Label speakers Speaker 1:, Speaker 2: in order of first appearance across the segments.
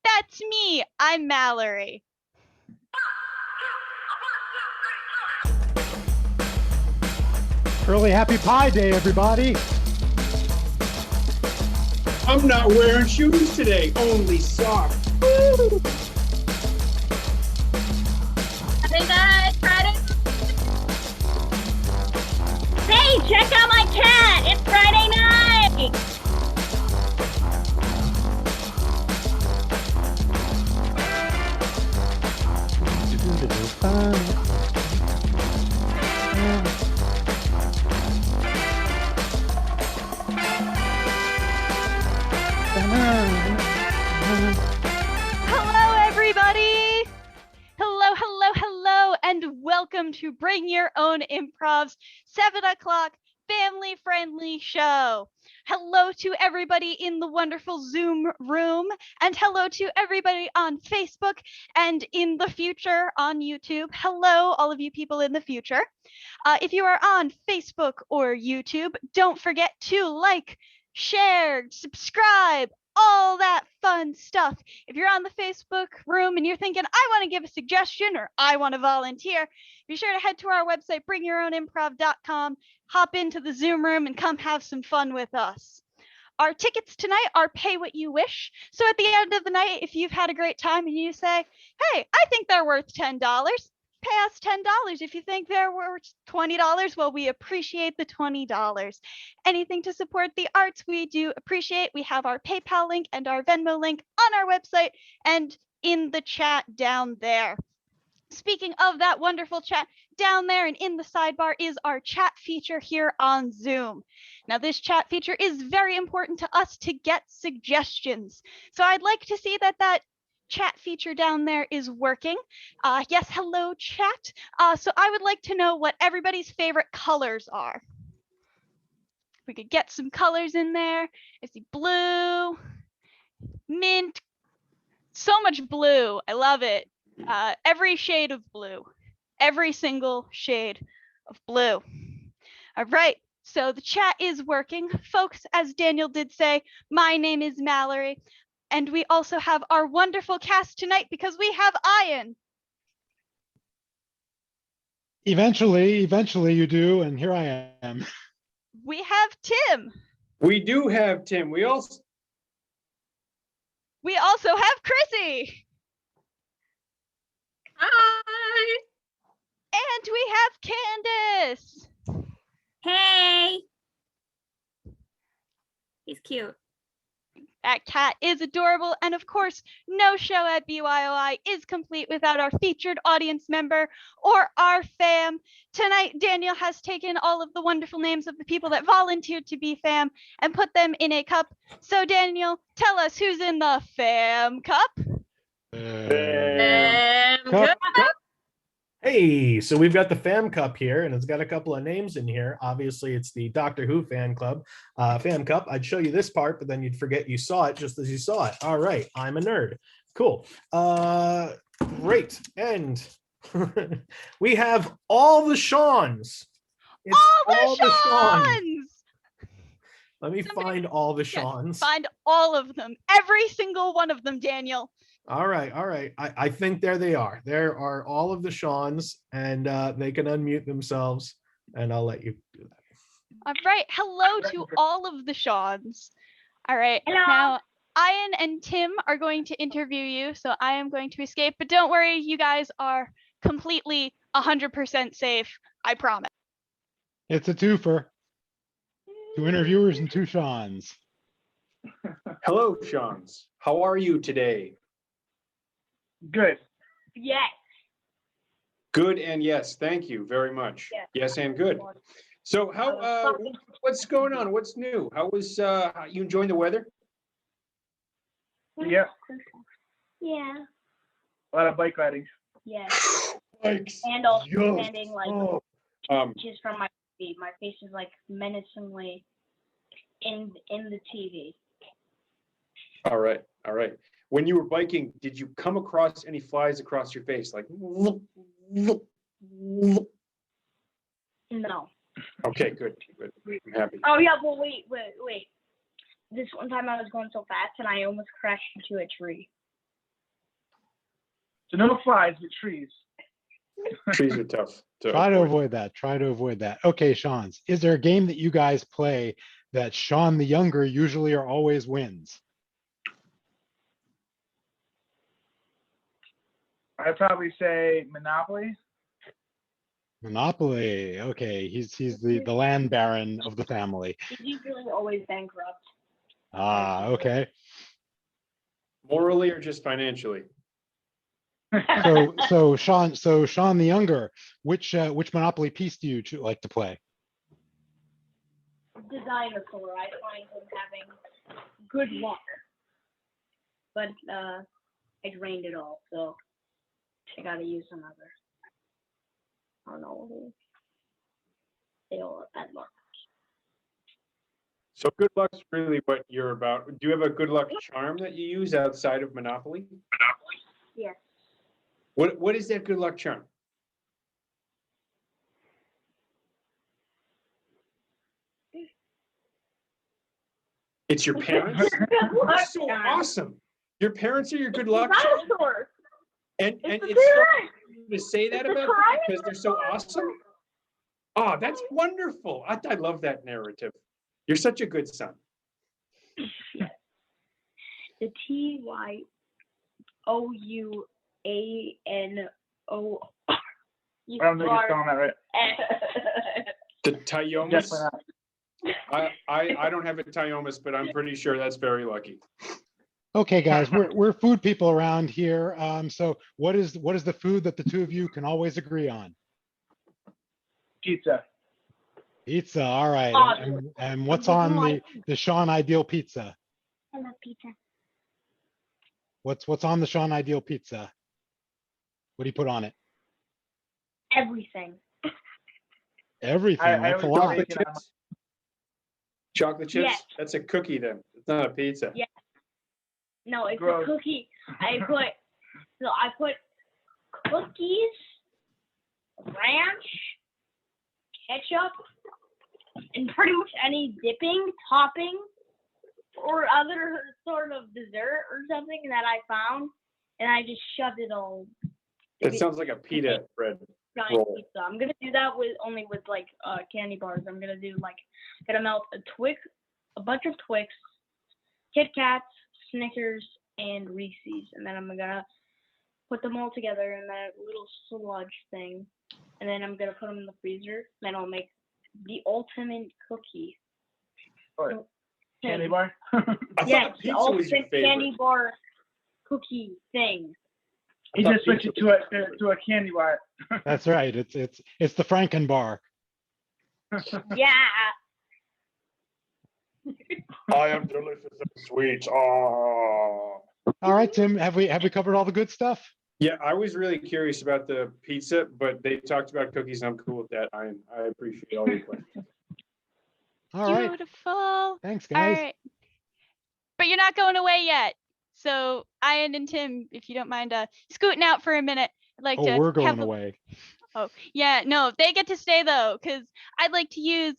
Speaker 1: That's me. I'm Mallory.
Speaker 2: Early Happy Pie Day, everybody.
Speaker 3: I'm not wearing shoes today, only socks. Woo!
Speaker 4: Hey guys, Friday. Hey, check out my cat. It's Friday night.
Speaker 1: Hello, everybody. Hello, and welcome to Bring Your Own Improv's 7 o'clock family-friendly show. Hello to everybody in the wonderful Zoom room, and hello to everybody on Facebook and in the future on YouTube. Hello, all of you people in the future. If you are on Facebook or YouTube, don't forget to like, share, subscribe, all that fun stuff. If you're on the Facebook room and you're thinking, I want to give a suggestion or I want to volunteer, be sure to head to our website, bringyourownimprov.com, hop into the Zoom room and come have some fun with us. Our tickets tonight are pay what you wish. So at the end of the night, if you've had a great time and you say, hey, I think they're worth $10, pay us $10. If you think they're worth $20, well, we appreciate the $20. Anything to support the arts, we do appreciate. We have our PayPal link and our Venmo link on our website and in the chat down there. Speaking of that wonderful chat, down there and in the sidebar is our chat feature here on Zoom. Now, this chat feature is very important to us to get suggestions. So I'd like to see that chat feature down there is working. Yes, hello chat. So I would like to know what everybody's favorite colors are. If we could get some colors in there. I see blue, mint, so much blue. I love it. Every shade of blue, every single shade of blue. All right, so the chat is working. Folks, as Daniel did say, my name is Mallory. And we also have our wonderful cast tonight because we have Ian.
Speaker 2: Eventually you do, and here I am.
Speaker 1: We have Tim.
Speaker 3: We do have Tim. We also
Speaker 1: have Chrissy.
Speaker 4: Hi.
Speaker 1: And we have Candace.
Speaker 4: Hey. He's cute.
Speaker 1: That cat is adorable, and of course, no show at BYOI is complete without our featured audience member or our fam. Tonight, Daniel has taken all of the wonderful names of the people that volunteered to be fam and put them in a cup. So, Daniel, tell us who's in the fam cup.
Speaker 2: Cup.
Speaker 5: Hey, so we've got the fam cup here, and it's got a couple of names in here. Obviously, it's the Doctor Who fan club fam cup. I'd show you this part, but then you'd forget you saw it just as you saw it. All right, I'm a nerd. Cool. Great. And we have all the Shawns.
Speaker 1: It's all the Shawns.
Speaker 5: Let me find all the Shawns.
Speaker 1: Find all of them. Every single one of them, Daniel.
Speaker 5: All right. I think there they are. There are all of the Shawns, and they can unmute themselves, and I'll let you do that.
Speaker 1: All right. Hello to all of the Shawns. All right.
Speaker 4: Hello.
Speaker 1: Now, Ian and Tim are going to interview you, so I am going to escape. But don't worry, you guys are completely 100% safe. I promise.
Speaker 2: It's a twofer. 2 interviewers and 2 Shawns.
Speaker 3: hello, Shawns. How are you today?
Speaker 6: Good.
Speaker 4: Yes.
Speaker 3: Good and yes. Thank you very much. Yes and good. So how what's going on? What's new? How was you enjoying the weather?
Speaker 6: Yeah.
Speaker 4: Yeah.
Speaker 6: A lot of bike riding.
Speaker 4: Yes.
Speaker 3: Bikes.
Speaker 4: And also
Speaker 3: Yes.
Speaker 4: standing like inches from my feet. My face is like menacingly in the TV.
Speaker 3: All right. When you were biking, did you come across any flies across your face? Like,
Speaker 4: No.
Speaker 3: okay, good. I'm happy.
Speaker 4: Oh yeah, but wait. This one time I was going so fast and I almost crashed into a tree.
Speaker 6: So no flies, but trees.
Speaker 3: Trees are tough.
Speaker 2: Try to avoid that. Try to avoid that. Okay, Sean's. Is there a game that you guys play that Sean the younger usually or always wins?
Speaker 6: I'd probably say Monopoly.
Speaker 2: Monopoly. Okay, he's the land baron of the family.
Speaker 4: He's usually always bankrupt.
Speaker 2: Ah, okay.
Speaker 3: Morally or just financially?
Speaker 2: So Sean the younger, which Monopoly piece do you like to play?
Speaker 4: Dinosaur. I find him having good luck, but I drained it all, so I gotta use another. I don't know. They all have bad luck.
Speaker 3: So good luck's really what you're about. Do you have a good luck charm that you use outside of Monopoly?
Speaker 4: Yes.
Speaker 3: What is that good luck charm? It's your parents? That's so awesome. Your parents are your good luck charm?
Speaker 4: Dinosaur.
Speaker 3: And
Speaker 4: It's
Speaker 3: it's
Speaker 4: the
Speaker 3: so
Speaker 4: parents.
Speaker 3: to say that
Speaker 4: It's
Speaker 3: about
Speaker 4: the
Speaker 3: them because they're so awesome? Oh, that's wonderful. I love that narrative. You're such a good son.
Speaker 4: The TYOUANO.
Speaker 6: I don't think you're spelling that right.
Speaker 3: The Tyomas?
Speaker 6: Definitely not.
Speaker 3: I don't have a Tyomas, but I'm pretty sure that's very lucky.
Speaker 2: Okay, guys, we're food people around here. So what is the food that the two of you can always agree on?
Speaker 6: Pizza.
Speaker 2: Pizza. All right.
Speaker 4: Awesome.
Speaker 2: And what's on the Sean ideal pizza?
Speaker 4: I love pizza.
Speaker 2: What's on the Sean ideal pizza? What do you put on it?
Speaker 4: Everything.
Speaker 2: Everything.
Speaker 6: I
Speaker 2: That's a
Speaker 6: always
Speaker 2: lot.
Speaker 6: make
Speaker 3: Chocolate chips? Chocolate chips?
Speaker 4: Yes.
Speaker 3: That's a cookie then. It's not a pizza.
Speaker 4: Yeah. No, it's
Speaker 6: Gross.
Speaker 4: a cookie. I put cookies, ranch, ketchup, and pretty much any dipping, topping, or other sort of dessert or something that I found, and I just shoved it all.
Speaker 3: It sounds like a pita bread.
Speaker 4: Giant
Speaker 3: roll.
Speaker 4: pizza. I'm gonna do that with like candy bars. I'm gonna do gonna melt a bunch of Twix, Kit Kats, Snickers, and Reese's, and then I'm gonna put them all together in that little sludge thing, and then I'm gonna put them in the freezer. Then I'll make the ultimate cookie.
Speaker 6: What? Candy
Speaker 4: thing.
Speaker 6: bar.
Speaker 3: I thought
Speaker 4: Yes,
Speaker 3: the
Speaker 4: the
Speaker 3: pizza was your
Speaker 4: ultimate
Speaker 3: favorite.
Speaker 4: candy bar cookie thing.
Speaker 6: He
Speaker 3: thought
Speaker 6: just switched it
Speaker 3: pizza
Speaker 6: to a candy bar.
Speaker 2: That's right. It's the Franken bar.
Speaker 4: Yeah.
Speaker 3: I am delicious and sweet. Oh.
Speaker 2: All right, Tim, have we covered all the good stuff?
Speaker 3: Yeah, I was really curious about the pizza, but they talked about cookies, and I'm cool with that. I appreciate all your questions.
Speaker 2: All right.
Speaker 1: Beautiful.
Speaker 2: Thanks,
Speaker 1: All
Speaker 2: guys.
Speaker 1: right. But you're not going away yet. So Ian and Tim, if you don't mind scooting out for a minute, I'd like to
Speaker 2: Oh, we're
Speaker 1: have
Speaker 2: going
Speaker 1: the-
Speaker 2: away.
Speaker 1: Oh, yeah, no, they get to stay though, because I'd like to use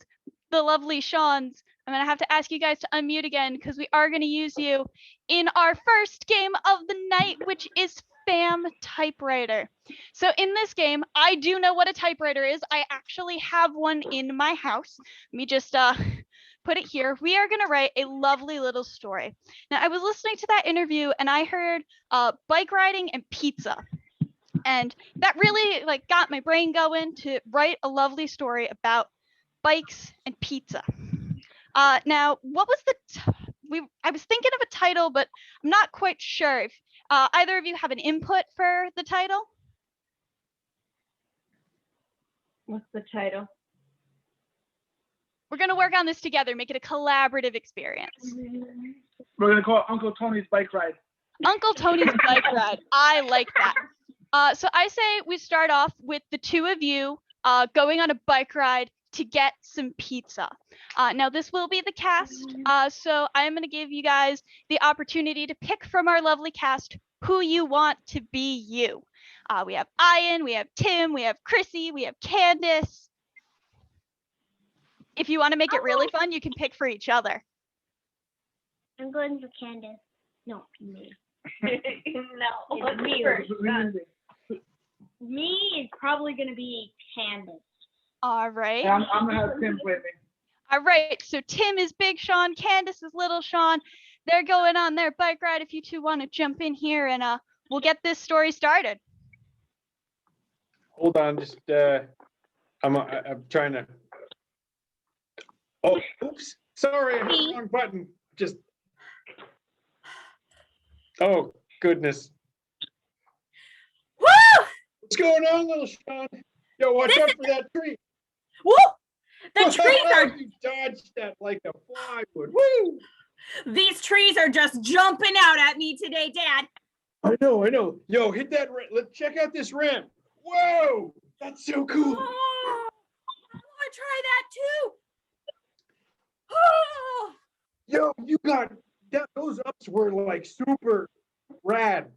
Speaker 1: the lovely Sean's. I'm gonna have to ask you guys to unmute again because we are gonna use you in our first game of the night, which is Fam Typewriter. So in this game, I do know what a typewriter is. I actually have one in my house. Let me just put it here. We are gonna write a lovely little story. Now I was listening to that interview and I heard bike riding and pizza. And that really got my brain going to write a lovely story about bikes and pizza. Now, what was I was thinking of a title, but I'm not quite sure if either of you have an input for the title.
Speaker 4: What's the title?
Speaker 1: We're gonna work on this together, make it a collaborative experience.
Speaker 6: We're gonna call it Uncle Tony's bike ride.
Speaker 1: Uncle Tony's bike ride. I like that. So I say we start off with the two of you going on a bike ride to get some pizza. Now this will be the cast, so I'm gonna give you guys the opportunity to pick from our lovely cast who you want to be you. We have Ian, we have Tim, we have Chrissy, we have Candace. If you want to make it really fun, you can pick for each other.
Speaker 4: I'm going for Candace. No, me. No,
Speaker 6: What
Speaker 4: me
Speaker 6: do
Speaker 4: first.
Speaker 6: you think?
Speaker 4: Me is probably gonna be Candace.
Speaker 1: All right.
Speaker 6: And I'm gonna have Tim with me.
Speaker 1: All right. So Tim is Big Sean, Candace is Little Sean. They're going on their bike ride. If you two want to jump in here and we'll get this story started.
Speaker 3: Hold on, just, I'm trying to. Oh, oops, sorry, I hit the wrong button, just. Oh, goodness.
Speaker 7: Woo!
Speaker 3: What's going on, little Sean? Yo, watch out for that tree.
Speaker 7: Woo! The trees are,
Speaker 3: You dodged that like a fly would. Woo!
Speaker 7: these trees are just jumping out at me today, Dad.
Speaker 3: I know. Yo, hit that ramp. Let's check out this ramp. Whoa, that's so cool.
Speaker 7: Oh, I want to try that too. Oh,
Speaker 3: Yo, you got that. Those ups were like super rad.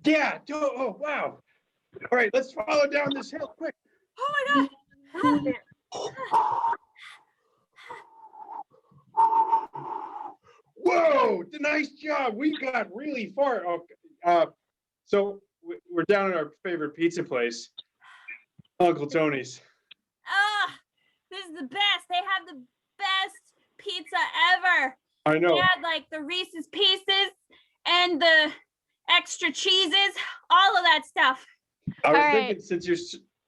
Speaker 3: Yeah. Oh, wow. All right, let's follow down this hill quick.
Speaker 7: oh my God.
Speaker 3: Whoa, nice job. We got really far. So we're down at our favorite pizza place, Uncle Tony's.
Speaker 7: This is the best. They have the best pizza ever.
Speaker 3: I know.
Speaker 7: They had like the Reese's Pieces and the extra cheeses, all of that stuff.
Speaker 3: I was
Speaker 1: All
Speaker 3: thinking,
Speaker 1: right.
Speaker 3: since you're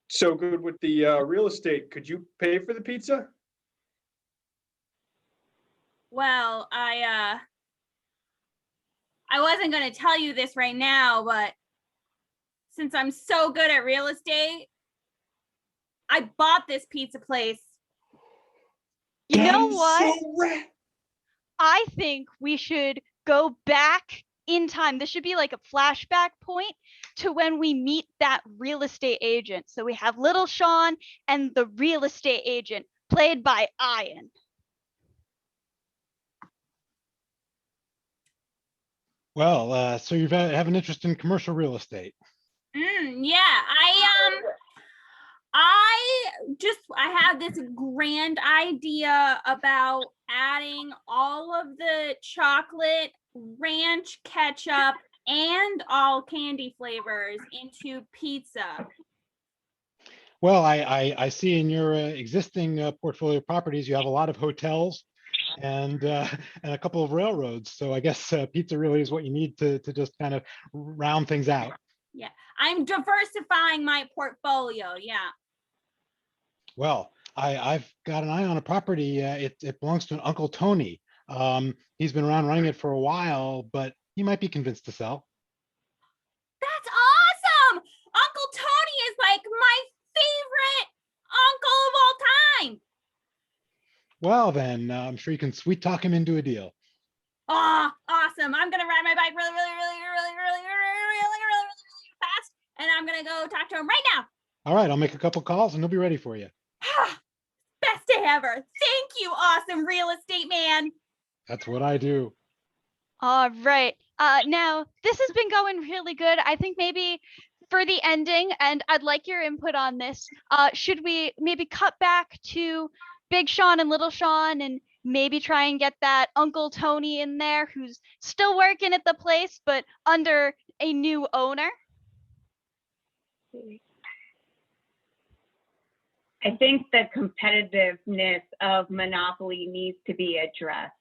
Speaker 3: so good with the real estate, could you pay for the pizza?
Speaker 7: Well, I wasn't going to tell you this right now, but since I'm so good at real estate, I bought this pizza place.
Speaker 1: You
Speaker 3: That
Speaker 1: know
Speaker 3: is
Speaker 1: what?
Speaker 3: so rad.
Speaker 1: I think we should go back in time. This should be like a flashback point to when we meet that real estate agent. So we have Little Sean and the real estate agent, played by Ian.
Speaker 2: Well, so you have an interest in commercial real estate.
Speaker 7: Yeah, I have this grand idea about adding all of the chocolate, ranch, ketchup, and all candy flavors into pizza.
Speaker 2: Well, I see in your existing portfolio of properties, you have a lot of hotels and a couple of railroads. So I guess pizza really is what you need to just kind of round things out.
Speaker 7: Yeah, I'm diversifying my portfolio. Yeah.
Speaker 2: Well, I've got an eye on a property. It belongs to an Uncle Tony. He's been around running it for a while, but he might be convinced to sell.
Speaker 7: That's awesome! Uncle Tony is like my favorite uncle of all time.
Speaker 2: Well, then I'm sure you can sweet talk him into a deal.
Speaker 7: Oh, awesome. I'm going to ride my bike really fast, and I'm going to go talk to him right now.
Speaker 2: All right, I'll make a couple calls and he'll be ready for you.
Speaker 7: Best day ever. Thank you, awesome real estate man.
Speaker 2: That's what I do.
Speaker 1: All right. Now, this has been going really good. I think maybe for the ending, and I'd like your input on this, should we maybe cut back to Big Sean and Little Sean and maybe try and get that Uncle Tony in there who's still working at the place, but under a new owner?
Speaker 8: I think the competitiveness of Monopoly needs to be addressed.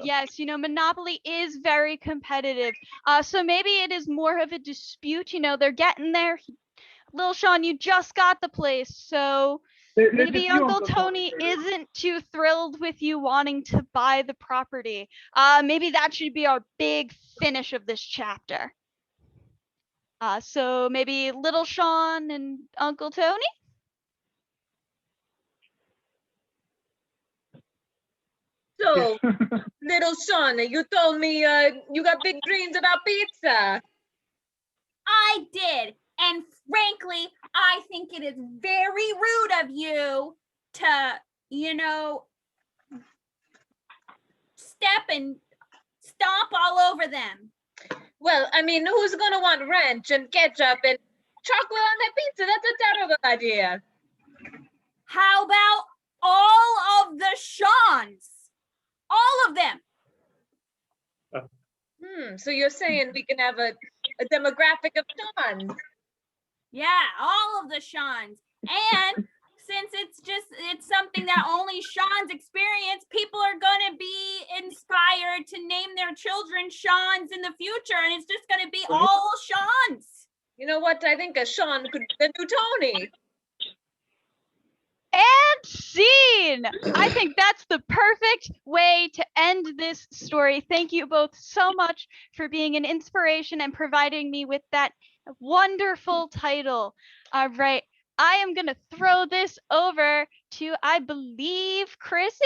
Speaker 1: Yes, Monopoly is very competitive. So maybe it is more of a dispute. They're getting there. Little Sean, you just got the place, so maybe Uncle Tony isn't too thrilled with you wanting to buy the property. Maybe that should be our big finish of this chapter. So maybe Little Sean and Uncle Tony?
Speaker 9: So, little Sean, you told me you got big dreams about pizza.
Speaker 7: I did. And frankly, I think it is very rude of you to, step and stomp all over them.
Speaker 9: Well, I mean, who's gonna want ranch and ketchup and chocolate on their pizza? That's a terrible idea.
Speaker 7: How about all of the Seans? All of them.
Speaker 9: So you're saying we can have a demographic of Sean's?
Speaker 7: Yeah, all of the Seans. And since it's something that only Sean's experience, people are going to be inspired to name their children Sean's in the future. And it's just going to be all Sean's.
Speaker 9: You know what? I think a Sean could be the new Tony.
Speaker 1: And scene. I think that's the perfect way to end this story. Thank you both so much for being an inspiration and providing me with that wonderful title. All right, I am going to throw this over to, I believe, Chrissy?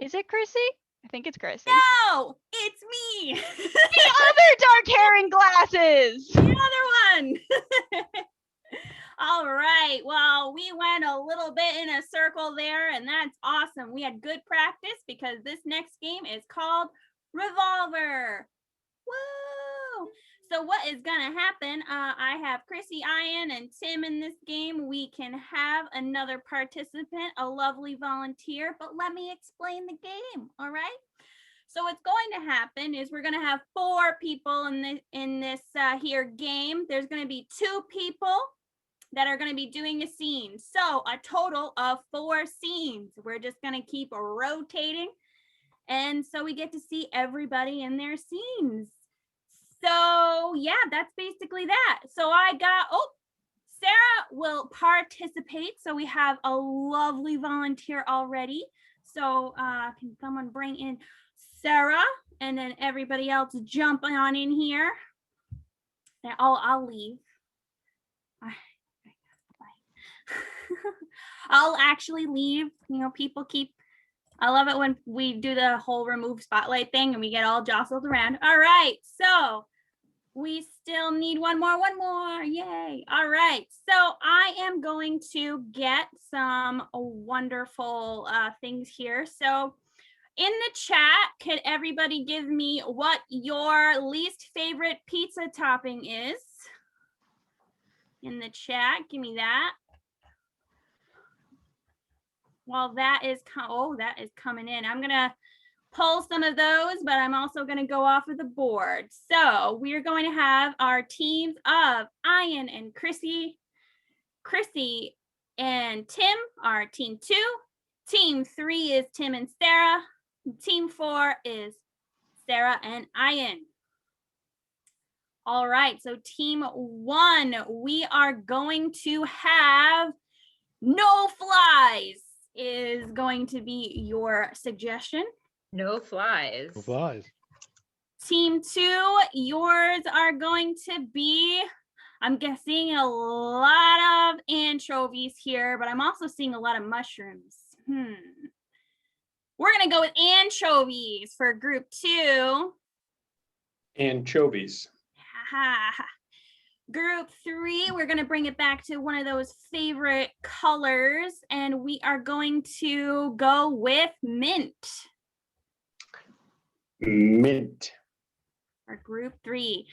Speaker 1: Is it Chrissy? I think it's Chrissy.
Speaker 7: No, it's me.
Speaker 1: The other dark hair and glasses.
Speaker 7: The other one. All right. Well, we went a little bit in a circle there, and that's awesome. We had good practice because this next game is called Revolver. Woo! So what is going to happen? I have Chrissy, Ian, and Tim in this game. We can have another participant, a lovely volunteer, but let me explain the game, all right? So what's going to happen is we're going to have 4 people in this here game. There's going to be 2 people that are going to be doing a scene. So a total of 4 scenes. We're just going to keep rotating. And so we get to see everybody in their scenes. So yeah, that's basically that. So Sarah will participate. So we have a lovely volunteer already. So can someone bring in Sarah, and then everybody else jump on in here. I'll leave. I'll actually leave. You know, people I love it when we do the whole remove spotlight thing and we get all jostled around. All right, so we still need one more, yay. All right, so I am going to get some wonderful things here. So in the chat, could everybody give me what your least favorite pizza topping is? In the chat, give me that. Well, that is coming in. I'm gonna pull some of those, but I'm also gonna go off of the board. So we're going to have our teams of Ian and Chrissy. Chrissy and Tim are team 2. Team 3 is Tim and Sarah. Team 4 is Sarah and Ian. All right, so team 1, we are going to have no flies. Is going to be your suggestion.
Speaker 9: No flies.
Speaker 2: No flies.
Speaker 7: Team 2, yours are going to be, I'm guessing, a lot of anchovies here, but I'm also seeing a lot of mushrooms. We're going to go with anchovies for group 2.
Speaker 3: Anchovies.
Speaker 7: Group 3, we're going to bring it back to one of those favorite colors, and we are going to go with mint.
Speaker 3: Mint.
Speaker 7: For group 3.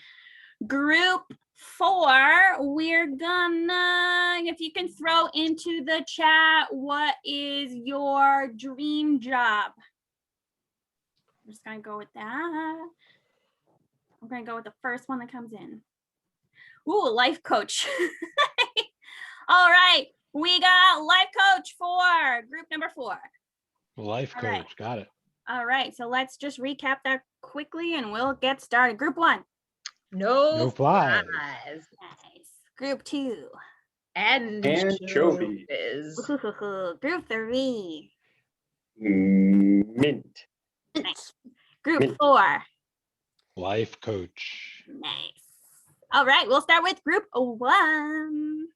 Speaker 7: Group 4, we're gonna, if you can throw into the chat, what is your dream job? I'm just going to go with that. I'm going to go with the first one that comes in. Ooh, life coach. All right, we got life coach for group number 4.
Speaker 2: Life coach,
Speaker 7: right.
Speaker 2: Got it.
Speaker 7: All right, so let's just recap that quickly and we'll get started. Group 1.
Speaker 9: No
Speaker 2: flies.
Speaker 7: Nice. Group 2.
Speaker 3: Anchovies.
Speaker 7: Group 3.
Speaker 3: Mint.
Speaker 7: Nice. Group
Speaker 3: Mint.
Speaker 7: 4.
Speaker 2: Life coach.
Speaker 7: Nice. All right, we'll start with group 1.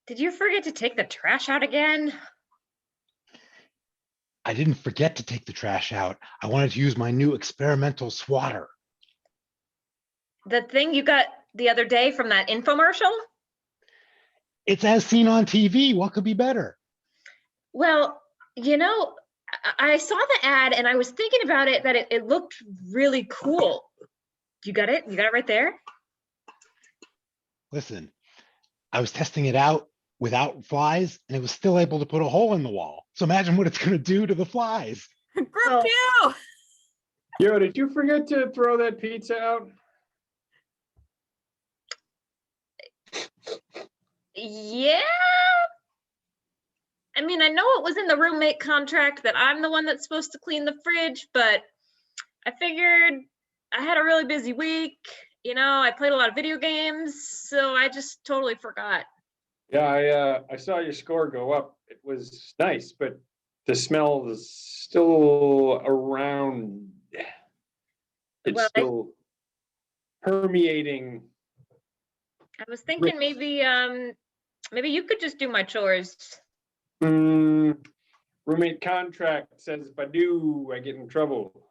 Speaker 9: Did you forget to take the trash out again?
Speaker 2: I didn't forget to take the trash out. I wanted to use my new experimental swatter.
Speaker 9: The thing you got the other day from that infomercial?
Speaker 2: It's as seen on TV. What could be better?
Speaker 9: Well, you know, I saw the ad and I was thinking about it, that it looked really cool. You got it? You got it right there?
Speaker 2: Listen, I was testing it out without flies, and it was still able to put a hole in the wall. So imagine what it's going to do to the flies.
Speaker 7: Group
Speaker 9: Oh.
Speaker 7: 2.
Speaker 3: Yo, did you forget to throw that pizza out?
Speaker 9: Yeah. I mean, I know it was in the roommate contract that I'm the one that's supposed to clean the fridge, but I figured I had a really busy week. You know, I played a lot of video games, so I just totally forgot.
Speaker 3: Yeah, I saw your score go up. It was nice, but the smell is still around. It's
Speaker 9: Well,
Speaker 3: still permeating.
Speaker 9: I was thinking maybe you could just do my chores.
Speaker 3: Roommate contract says if I do, I get in trouble.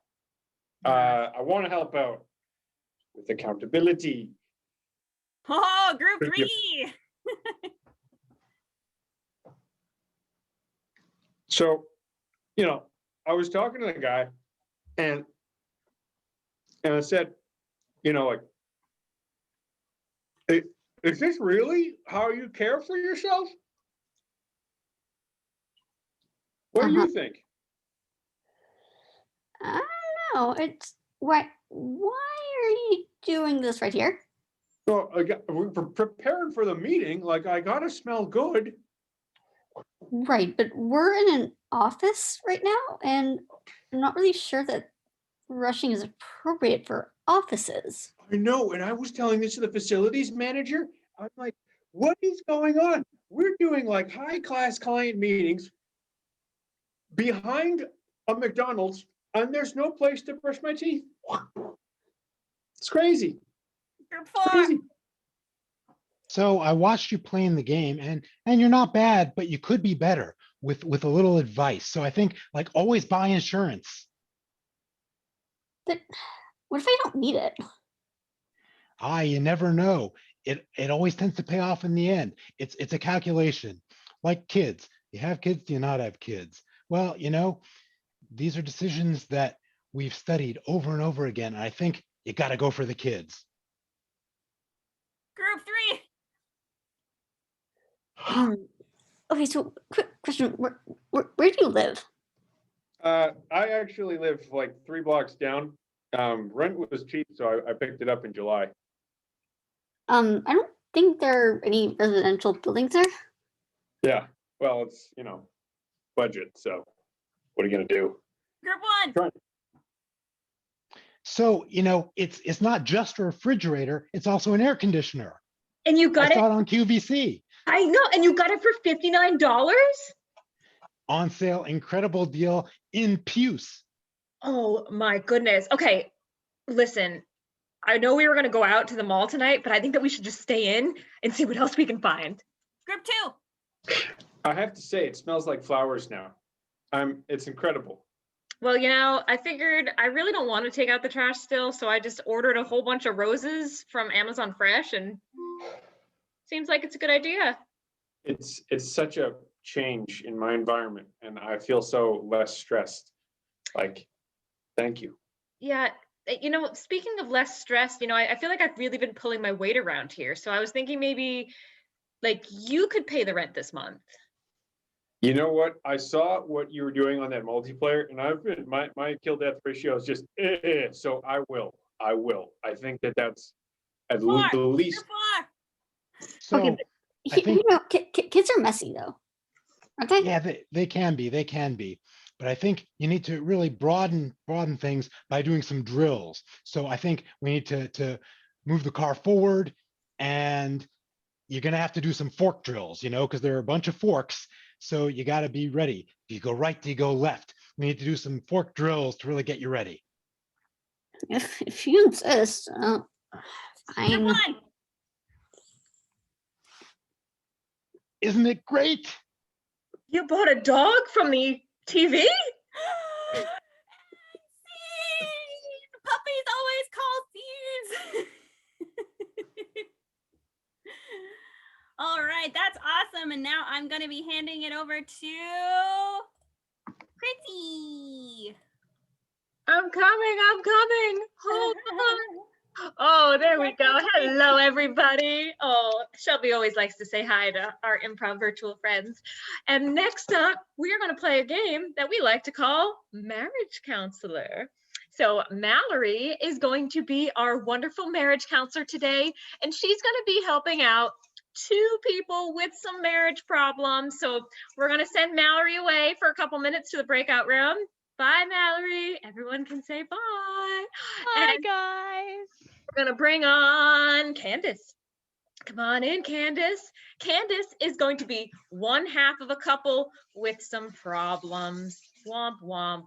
Speaker 3: I want to help out with accountability.
Speaker 7: Oh, group 3.
Speaker 3: So, you know, I was talking to the guy and I said, you know, like, is this really how you care for yourself? What do you think?
Speaker 10: I don't know. It's why are you doing this right here?
Speaker 3: Well, we're preparing for the meeting. Like, I gotta smell good.
Speaker 10: Right, but we're in an office right now, and I'm not really sure that rushing is appropriate for offices.
Speaker 3: I know, and I was telling this to the facilities manager. I'm like, what is going on? We're doing like high-class client meetings behind a McDonald's, and there's no place to brush my teeth. It's crazy.
Speaker 7: Group
Speaker 3: It's
Speaker 7: 4.
Speaker 3: crazy.
Speaker 2: So I watched you playing the game, and you're not bad, but you could be better with a little advice. So I think, like, always buy insurance.
Speaker 10: But what if I don't need it?
Speaker 2: You never know. It always tends to pay off in the end. It's a calculation. Like kids. You have kids, do you not have kids? Well, you know, these are decisions that we've studied over and over again. And I think you got to go for the kids.
Speaker 7: Group 3.
Speaker 10: Okay, so quick question: where do you live?
Speaker 3: I actually live like 3 blocks down. Rent was cheap, so I picked it up in July.
Speaker 10: I don't think there are any residential buildings there.
Speaker 3: Yeah, well, it's, you know, budget, so what are you gonna do?
Speaker 7: Group 1.
Speaker 3: Try.
Speaker 2: So, you know, it's not just a refrigerator, it's also an air conditioner.
Speaker 9: And you
Speaker 2: I
Speaker 9: got it?
Speaker 2: saw it on QVC.
Speaker 9: I know, and you got it for $59?
Speaker 2: On sale, incredible deal in Puce.
Speaker 9: Oh my goodness. Okay, listen, I know we were gonna go out to the mall tonight, but I think that we should just stay in and see what else we can find.
Speaker 7: Group 2.
Speaker 3: I have to say, it smells like flowers now. It's incredible.
Speaker 9: Well, you know, I figured I really don't want to take out the trash still, so I just ordered a whole bunch of roses from Amazon Fresh, and seems like it's a good idea.
Speaker 3: It's such a change in my environment, and I feel so less stressed. Like, thank you.
Speaker 9: Yeah, you know, speaking of less stress, you know, I feel like I've really been pulling my weight around here, so I was thinking maybe like you could pay the rent this month.
Speaker 3: You know what? I saw what you were doing on that multiplayer, and I've been my kill death ratio is just so I will. I think that's at
Speaker 7: Four.
Speaker 3: least.
Speaker 7: Group 4.
Speaker 2: So
Speaker 10: Okay,
Speaker 2: I think,
Speaker 10: you know, kids are messy though, aren't they?
Speaker 2: yeah, they can be. But I think you need to really broaden things by doing some drills. So I think we need to move the car forward, and you're gonna have to do some fork drills, you know, because there are a bunch of forks. So you got to be ready. Do you go right? Do you go left? We need to do some fork drills to really get you ready.
Speaker 10: If you insist,
Speaker 7: Group
Speaker 10: fine.
Speaker 7: 1.
Speaker 2: Isn't it great?
Speaker 9: You bought a dog from the TV?
Speaker 7: Scene! Puppies always call scenes. All right, that's awesome. And now I'm going to be handing it over to Pretty.
Speaker 9: I'm coming. Hold on. Oh, there we go. Hello, everybody. Oh, Shelby always likes to say hi to our improv virtual friends. And next up, we are going to play a game that we like to call Marriage Counselor. So Mallory is going to be our wonderful marriage counselor today, and she's going to be helping out 2 people with some marriage problems. So we're going to send Mallory away for a couple minutes to the breakout room. Bye, Mallory. Everyone can say bye.
Speaker 1: Hi,
Speaker 9: And
Speaker 1: guys.
Speaker 9: we're going to bring on Candace. Come on in, Candace. Candace is going to be one half of a couple with some problems. Womp womp.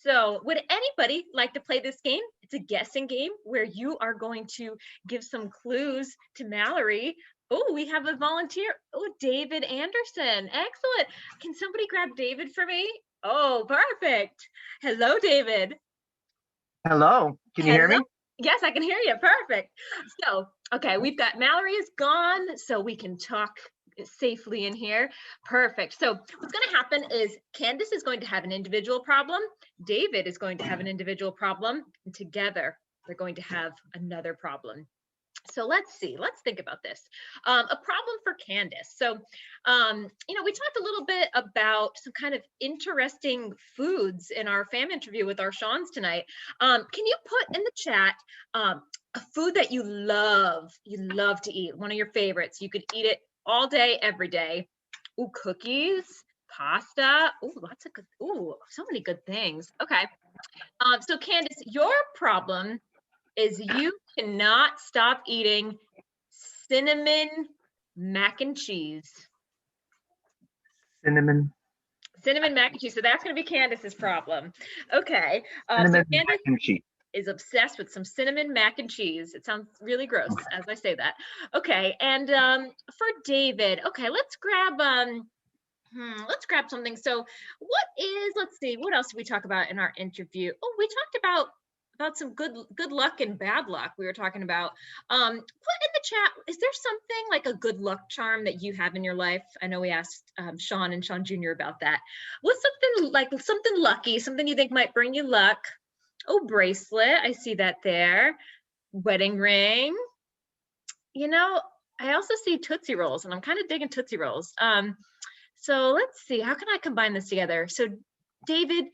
Speaker 9: So would anybody like to play this game? It's a guessing game where you are going to give some clues to Mallory. Oh, we have a volunteer. Oh, David Anderson. Excellent. Can somebody grab David for me? Oh, perfect. Hello, David.
Speaker 11: Hello, can you hear me?
Speaker 9: Hello? Yes, I can hear you. Perfect. So, okay, we've got Mallory is gone, so we can talk safely in here. Perfect. So what's going to happen is Candace is going to have an individual problem. David is going to have an individual problem. And together, they're going to have another problem. So let's see, let's think about this. A problem for Candace. So, we talked a little bit about some kind of interesting foods in our fam interview with our Shawns tonight. Can you put in the chat a food that you love to eat, one of your favorites? You could eat it all day, every day. Ooh, cookies, pasta. Ooh, lots of good, so many good things. Okay. So Candace, your problem is you cannot stop eating cinnamon mac and cheese.
Speaker 11: Cinnamon
Speaker 9: Mac and cheese. So that's going to be Candace's problem. Okay. So
Speaker 11: mac
Speaker 9: Candace
Speaker 11: and cheese.
Speaker 9: is obsessed with some cinnamon mac and cheese. It sounds really gross as I say that. Okay. And for David, okay, let's grab something. So let's see, what else did we talk about in our interview? Oh, we talked about some good luck and bad luck we were talking about. Put in the chat, is there something like a good luck charm that you have in your life? I know we asked Sean and Sean Jr. about that. What's something lucky, something you think might bring you luck? Oh, bracelet, I see that there. Wedding ring. I also see Tootsie Rolls, and I'm kind of digging Tootsie Rolls. So let's see, how can I combine this together? So David,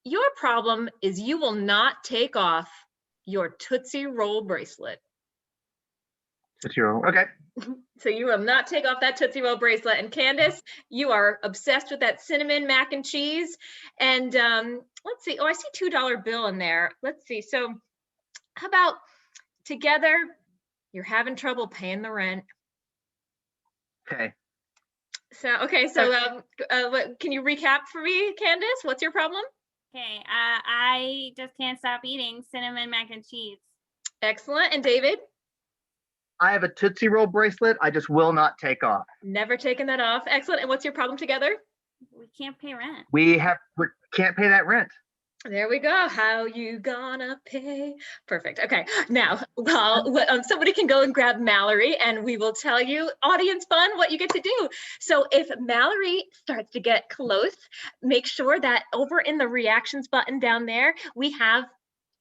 Speaker 9: your problem is you will not take off your Tootsie Roll bracelet.
Speaker 11: Tootsie Roll, okay.
Speaker 9: So you will not take off that Tootsie Roll bracelet. And Candace, you are obsessed with that cinnamon mac and cheese. And let's see, I see $2 bill in there. Let's see, so how about together, you're having trouble paying the rent.
Speaker 11: Okay.
Speaker 9: So, can you recap for me, Candace? What's your problem?
Speaker 7: Okay, I just can't stop eating cinnamon mac and cheese.
Speaker 9: Excellent. And David?
Speaker 11: I have a Tootsie Roll bracelet. I just will not take off.
Speaker 9: Never taken that off. Excellent. And what's your problem together?
Speaker 7: We can't pay rent.
Speaker 11: We can't pay that rent.
Speaker 9: There we go. How you gonna pay? Perfect. Okay. Now, somebody can go and grab Mallory and we will tell you, audience fun, what you get to do. So if Mallory starts to get close, make sure that over in the reactions button down there, we have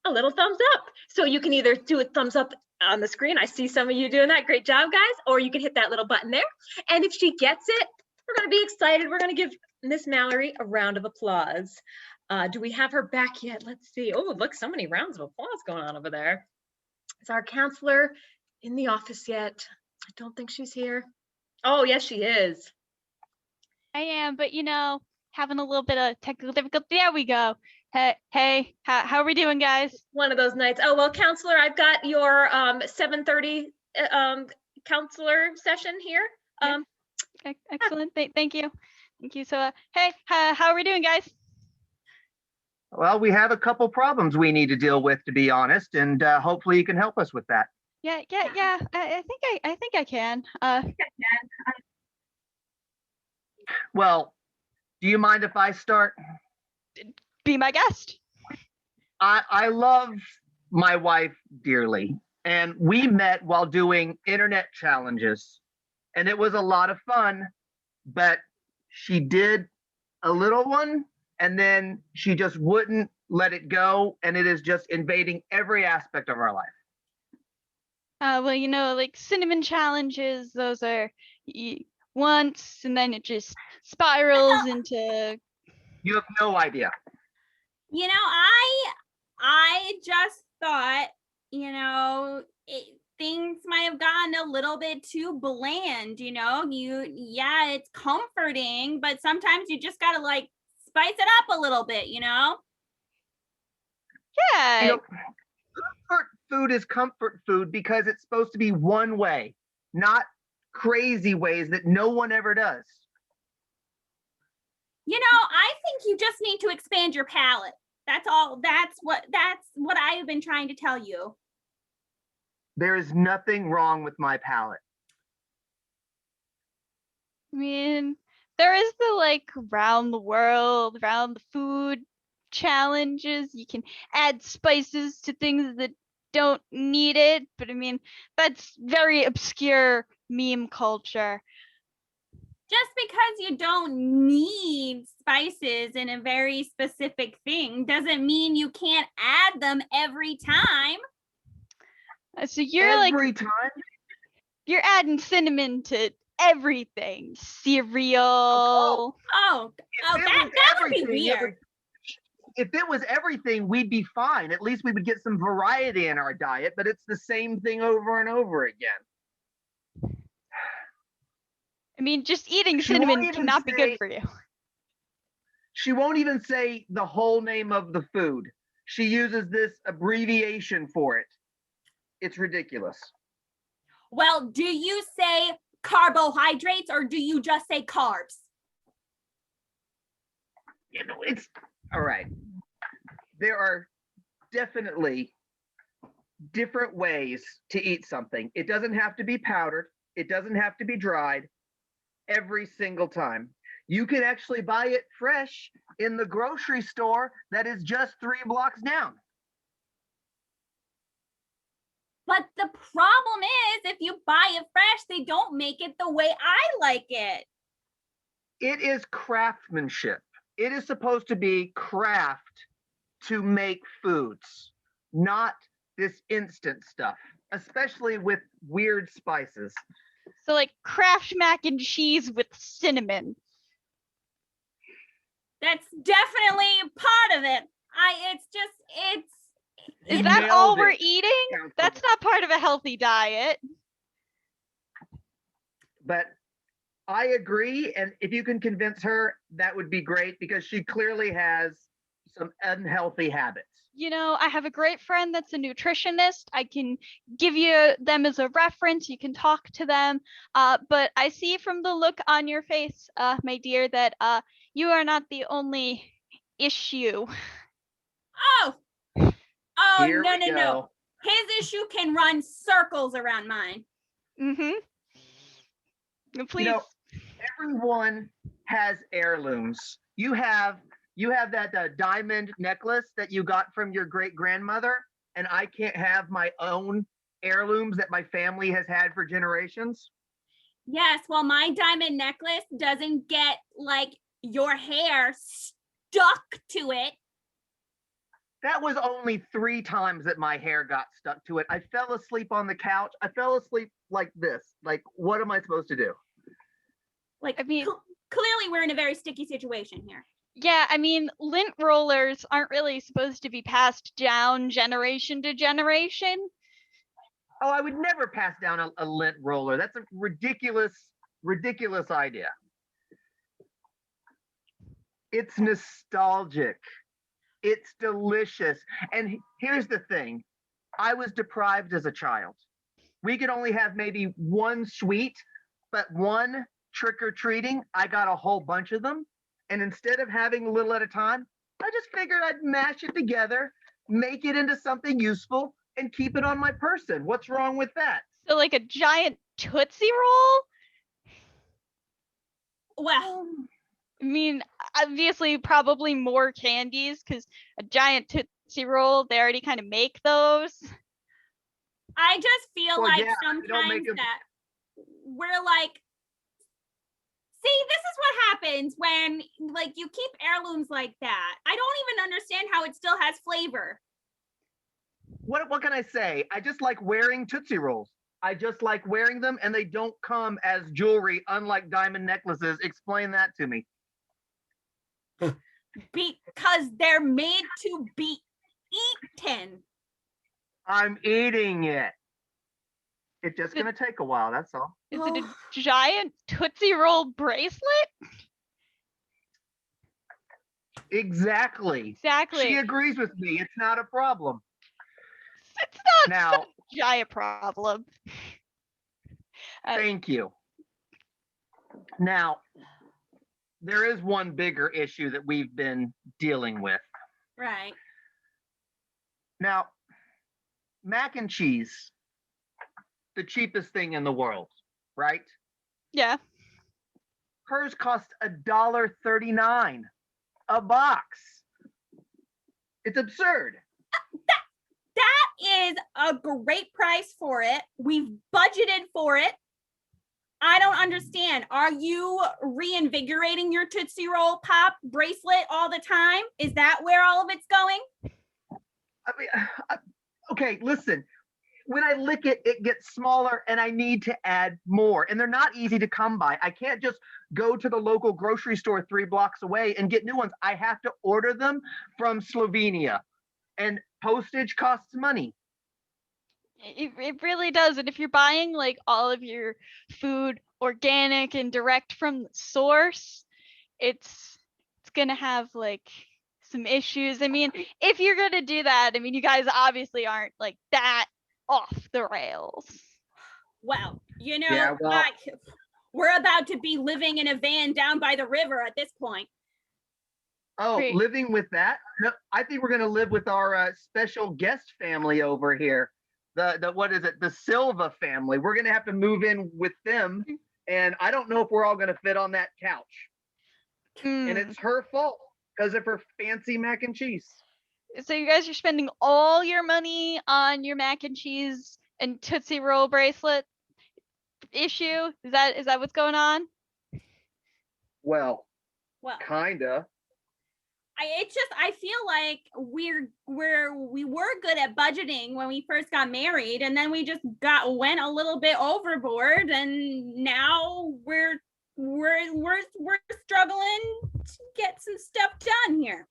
Speaker 9: a little thumbs up. So you can either do a thumbs up on the screen. I see some of you doing that. Great job, guys. Or you can hit that little button there. And if she gets it, we're going to be excited. We're going to give Miss Mallory a round of applause. Do we have her back yet? Let's see. Oh, look, so many rounds of applause going on over there. Is our counselor in the office yet? I don't think she's here. Oh, yes, she is.
Speaker 1: I am, but having a little bit of technical difficulty. There we go. Hey, how are we doing, guys?
Speaker 9: One of those nights. Oh, well, counselor, I've got your 7:30 counselor session here.
Speaker 1: Excellent. Thank you. So, hey, how are we doing, guys?
Speaker 11: Well, we have a couple problems we need to deal with, to be honest, and hopefully you can help us with that.
Speaker 1: Yeah. I think I can.
Speaker 11: Well, do you mind if I start?
Speaker 1: Be my guest.
Speaker 11: I love my wife dearly, and we met while doing internet challenges, and it was a lot of fun, but she did a little one, and then she just wouldn't let it go, and it is just invading every aspect of our life.
Speaker 1: Well, you know, like cinnamon challenges, those are once, and then it just spirals into.
Speaker 11: You have no idea.
Speaker 7: You know, I just thought, you know, things might have gotten a little bit too bland, you know. Yeah, it's comforting, but sometimes you just gotta like spice it up a little bit, you know.
Speaker 1: Yeah.
Speaker 11: You know, comfort food is comfort food because it's supposed to be one way, not crazy ways that no one ever does.
Speaker 7: You know, I think you just need to expand your palate. That's all. That's what I have been trying to tell you.
Speaker 11: There is nothing wrong with my palate.
Speaker 1: I mean, there is the like round the world, round the food challenges. You can add spices to things that don't need it, but I mean, that's very obscure meme culture.
Speaker 7: Just because you don't need spices in a very specific thing doesn't mean you can't add them every time.
Speaker 1: So you're
Speaker 11: every time?
Speaker 1: You're adding cinnamon to everything. Cereal.
Speaker 7: Oh, that would be weird.
Speaker 11: If it was everything, we'd be fine. At least we would get some variety in our diet, but it's the same thing over and over again.
Speaker 1: I mean, just eating cinnamon cannot be good for you.
Speaker 11: She won't even say the whole name of the food. She uses this abbreviation for it. It's ridiculous.
Speaker 7: Well, do you say carbohydrates or do you just say carbs?
Speaker 11: You know, it's all right. There are definitely different ways to eat something. It doesn't have to be powdered. It doesn't have to be dried every single time. You can actually buy it fresh in the grocery store that is just 3 blocks down.
Speaker 7: But the problem is, if you buy it fresh, they don't make it the way I like it.
Speaker 11: It is craftsmanship. It is supposed to be craft to make foods, not this instant stuff, especially with weird spices.
Speaker 1: So like Kraft mac and cheese with cinnamon.
Speaker 7: That's definitely part of it.
Speaker 1: Is that all we're eating? That's not part of a healthy diet.
Speaker 11: But I agree, and if you can convince her, that would be great because she clearly has some unhealthy habits.
Speaker 1: You know, I have a great friend that's a nutritionist. I can give you them as a reference. You can talk to them. But I see from the look on your face, my dear, that you are not the only issue.
Speaker 7: Oh,
Speaker 11: Here we
Speaker 7: no.
Speaker 11: go.
Speaker 7: His issue can run circles around mine.
Speaker 1: Mm-hmm. Please.
Speaker 11: You know, everyone has heirlooms. You have that diamond necklace that you got from your great grandmother, and I can't have my own heirlooms that my family has had for generations.
Speaker 7: Yes, well, my diamond necklace doesn't get like your hair stuck to it.
Speaker 11: That was only 3 times that my hair got stuck to it. I fell asleep on the couch. I fell asleep like this. Like, what am I supposed to do?
Speaker 7: Like, I mean, clearly we're in a very sticky situation here.
Speaker 1: Yeah, I mean, lint rollers aren't really supposed to be passed down generation to generation.
Speaker 11: Oh, I would never pass down a lint roller. That's a ridiculous idea. It's nostalgic. It's delicious. And here's the thing. I was deprived as a child. We could only have maybe one sweet, but one trick-or-treating, I got a whole bunch of them. And instead of having a little at a time, I just figured I'd mash it together, make it into something useful, and keep it on my person. What's wrong with that?
Speaker 1: So like a giant Tootsie Roll?
Speaker 7: Well,
Speaker 1: I mean, obviously probably more candies because a giant Tootsie Roll, they already kind of make those.
Speaker 7: I just feel
Speaker 11: Well,
Speaker 7: like
Speaker 11: yeah,
Speaker 7: sometimes that we're like, see, this is what happens when like you keep heirlooms like that. I don't even understand how it still has flavor.
Speaker 11: what can I say? I just like wearing Tootsie Rolls. I just like wearing them, and they don't come as jewelry, unlike diamond necklaces. Explain that to me.
Speaker 7: Because they're made to be eaten.
Speaker 11: I'm eating it. It's just gonna take a while, that's all.
Speaker 1: Is it a giant Tootsie Roll bracelet?
Speaker 11: Exactly.
Speaker 1: Exactly.
Speaker 11: She agrees with me. It's not a problem.
Speaker 1: It's not
Speaker 11: Now-
Speaker 1: such a giant problem.
Speaker 11: Thank you. Now, there is one bigger issue that we've been dealing with.
Speaker 7: Right.
Speaker 11: Now, mac and cheese, the cheapest thing in the world, right?
Speaker 1: Yeah.
Speaker 11: Hers cost $1.39 a box. It's absurd.
Speaker 7: That is a great price for it. We've budgeted for it. I don't understand. Are you reinvigorating your Tootsie Roll Pop bracelet all the time? Is that where all of it's going?
Speaker 11: I mean, okay, listen. When I lick it, it gets smaller and I need to add more. And they're not easy to come by. I can't just go to the local grocery store 3 blocks away and get new ones. I have to order them from Slovenia. And postage costs money.
Speaker 1: It really does. And if you're buying like all of your food organic and direct from the source, it's gonna have like some issues. I mean, if you're gonna do that, I mean, you guys obviously aren't like that off the rails.
Speaker 7: Well, you know,
Speaker 11: Yeah, well-
Speaker 7: we're about to be living in a van down by the river at this point.
Speaker 11: Oh,
Speaker 1: Great.
Speaker 11: living with that? No, I think we're gonna live with our special guest family over here. The what is it? The Silva family. We're gonna have to move in with them, and I don't know if we're all gonna fit on that couch. And it's her fault because of her fancy mac and cheese.
Speaker 1: So you guys are spending all your money on your mac and cheese and Tootsie Roll bracelet issue? Is that what's going on?
Speaker 11: Well,
Speaker 7: Well,
Speaker 11: kinda.
Speaker 7: I feel like we were good at budgeting when we first got married, and then we just went a little bit overboard, and now we're struggling to get some stuff done here.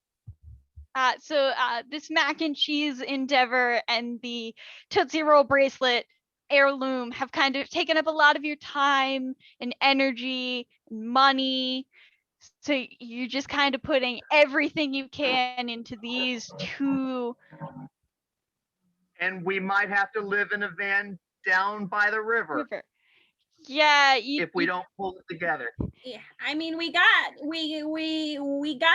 Speaker 1: So this mac and cheese endeavor and the Tootsie Roll bracelet heirloom have kind of taken up a lot of your time and energy and money. So you're just kind of putting everything you can into these two.
Speaker 11: And we might have to live in a van down by the river
Speaker 1: Yeah,
Speaker 11: if we don't pull it together.
Speaker 7: Yeah, I mean, we got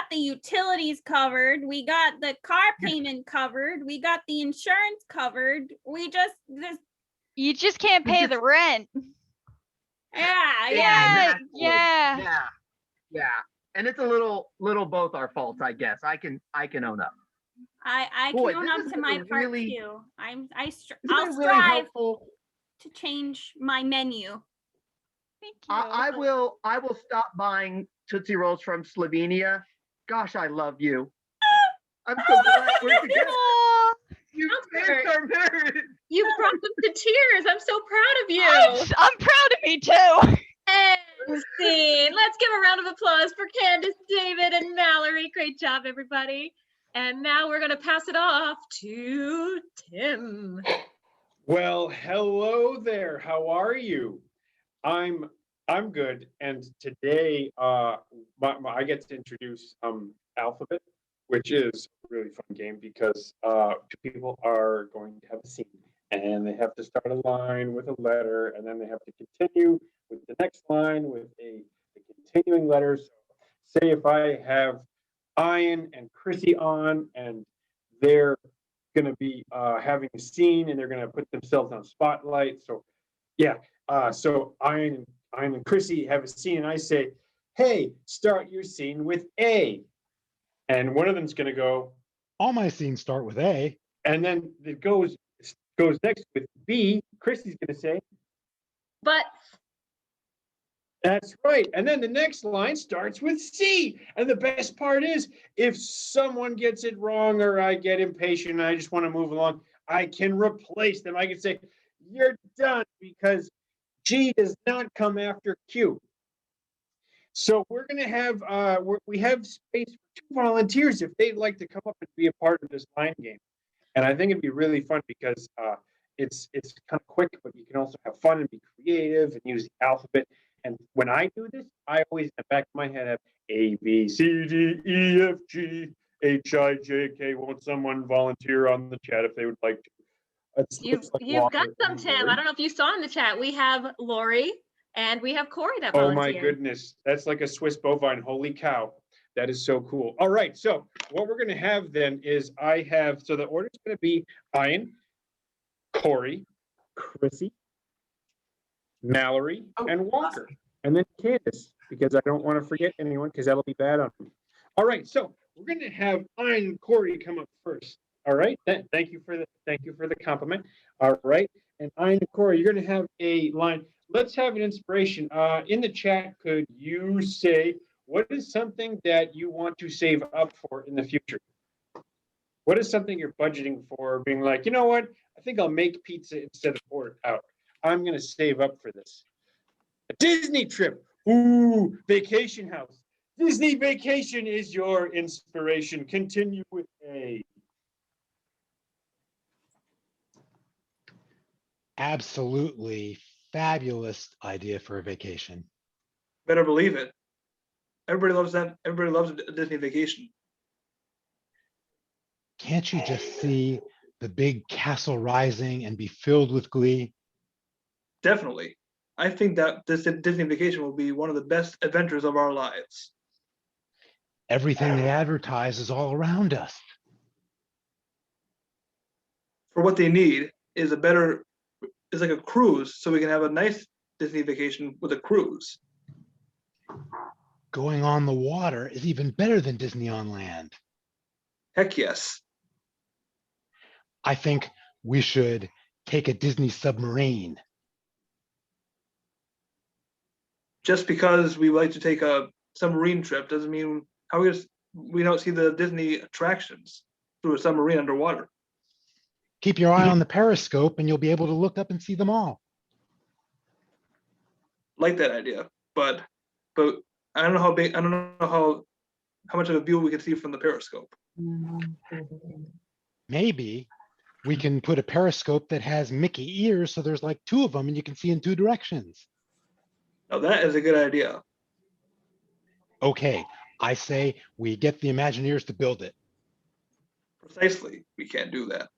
Speaker 7: the utilities covered, we got the car payment covered, we got the insurance covered.
Speaker 1: You just can't pay the rent.
Speaker 7: Yeah.
Speaker 11: Exactly. Yeah. And it's a little both our faults, I guess. I can own up.
Speaker 7: I
Speaker 11: Boy,
Speaker 7: can own
Speaker 11: this
Speaker 7: up
Speaker 11: has
Speaker 7: to
Speaker 11: been
Speaker 7: my
Speaker 11: a
Speaker 7: part
Speaker 11: really-
Speaker 7: too. I'll
Speaker 11: It's been really
Speaker 7: strive
Speaker 11: helpful.
Speaker 7: to change my menu.
Speaker 1: Thank you.
Speaker 11: I will stop buying Tootsie Rolls from Slovenia. Gosh, I love you. I'm so glad we're together.
Speaker 1: Aw,
Speaker 11: You
Speaker 9: Albert.
Speaker 11: guys are married.
Speaker 9: You brought them to tears. I'm so proud of you.
Speaker 1: I'm proud of me too.
Speaker 9: And scene. Let's give a round of applause for Candace, David, and Mallory. Great job, everybody. And now we're going to pass it off to Tim.
Speaker 3: Well, hello there. How are you? I'm good. And today, I get to introduce Alphabet, which is a really fun game because two people are going to have a scene, and they have to start a line with a letter, and then they have to continue with the next line with a continuing letter. So say if I have Ian and Chrissy on, and they're going to be having a scene, and they're going to put themselves on spotlight. So yeah, so Ian and Chrissy have a scene, and I say, hey, start your scene with A. And one of them's going to go,
Speaker 2: All my scenes start with A.
Speaker 3: and then it goes next with B. Chrissy's going to say,
Speaker 9: But
Speaker 3: that's right. And then the next line starts with C. And the best part is, if someone gets it wrong or I get impatient and I just want to move along, I can replace them. I can say, you're done because G does not come after Q. So we're going to have, we have space for 2 volunteers if they'd like to come up and be a part of this line game. And I think it'd be really fun because it's kind of quick, but you can also have fun and be creative and use the alphabet. And when I do this, I always in the back of my head have A, B, C, D, E, F, G, H, I, J, K. Won't someone volunteer on the chat if they would like to?
Speaker 9: You've got some, Tim. I don't know if you saw in the chat. We have Lori and we have Corey that
Speaker 3: Oh
Speaker 9: volunteered.
Speaker 3: my goodness, that's like a Swiss bovine. Holy cow. That is so cool. All right, so what we're gonna have then is so the order is gonna be Ian, Corey, Chrissy, Mallory, and Walker. And then Candace, because I don't want to forget anyone because that'll be bad on me. All right, so we're gonna have Ian and Corey come up first. All right, thank you for the compliment. All right, and Ian and Corey, you're gonna have a line. Let's have an inspiration. In the chat, could you say what is something that you want to save up for in the future? What is something you're budgeting for, being like, you know what? I think I'll make pizza instead of order out. I'm going to save up for this. A Disney trip. Ooh, vacation house. Disney vacation is your inspiration. Continue with A.
Speaker 2: Absolutely fabulous idea for a vacation.
Speaker 6: Better believe it. Everybody loves that. Everybody loves a Disney vacation.
Speaker 2: Can't you just see the big castle rising and be filled with glee?
Speaker 6: Definitely. I think that this Disney vacation will be one of the best adventures of our lives.
Speaker 2: Everything they advertise is all around us.
Speaker 6: For what they need is like a cruise, so we can have a nice Disney vacation with a cruise.
Speaker 2: Going on the water is even better than Disney on land.
Speaker 6: Heck yes.
Speaker 2: I think we should take a Disney submarine.
Speaker 6: Just because we like to take a submarine trip doesn't mean we don't see the Disney attractions through a submarine underwater.
Speaker 2: Keep your eye on the periscope and you'll be able to look up and see them all.
Speaker 6: Like that idea, but I don't know how big. I don't know how much of a view we can see from the periscope.
Speaker 2: Maybe we can put a periscope that has Mickey ears, so there's like 2 of them and you can see in 2 directions.
Speaker 6: Now that is a good idea.
Speaker 2: Okay, I say we get the Imagineers to build it.
Speaker 6: Precisely, we can't do that.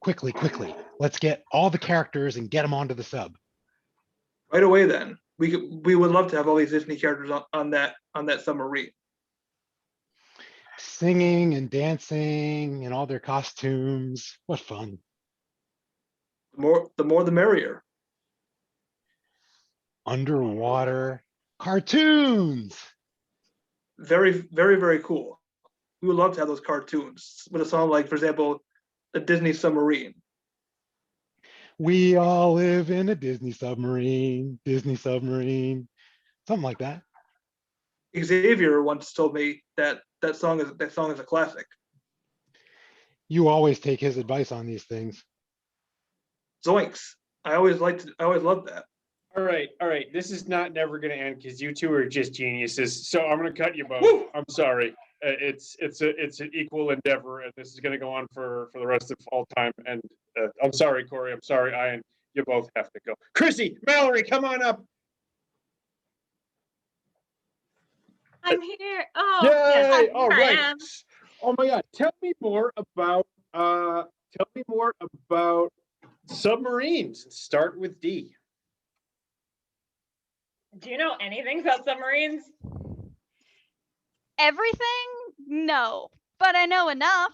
Speaker 2: Quickly, let's get all the characters and get them onto the sub.
Speaker 6: Right away then. We would love to have all these Disney characters on that submarine.
Speaker 2: Singing and dancing and all their costumes. What fun.
Speaker 6: The more the merrier.
Speaker 2: Underwater cartoons.
Speaker 6: Very, very, very cool. We would love to have those cartoons with a song like, for example, the Disney submarine.
Speaker 2: We all live in a Disney submarine, something like that.
Speaker 6: Xavier once told me that song is a classic.
Speaker 2: You always take his advice on these things.
Speaker 6: Zoinks! I always loved that.
Speaker 3: All right. This is never going to end because you 2 are just geniuses. So I'm going to cut you both.
Speaker 6: Woo!
Speaker 3: I'm sorry. It's an equal endeavor, and this is going to go on for the rest of all time. And I'm sorry, Corey. I'm sorry, Ian. You both have to go. Chrissy, Mallory, come on up.
Speaker 9: I'm here. Oh,
Speaker 3: Yay!
Speaker 9: yes,
Speaker 3: All
Speaker 9: here I
Speaker 3: right.
Speaker 9: am.
Speaker 3: Oh my God. Tell me more about submarines. Start with D.
Speaker 9: Do you know anything about submarines?
Speaker 1: Everything? No, but I know enough.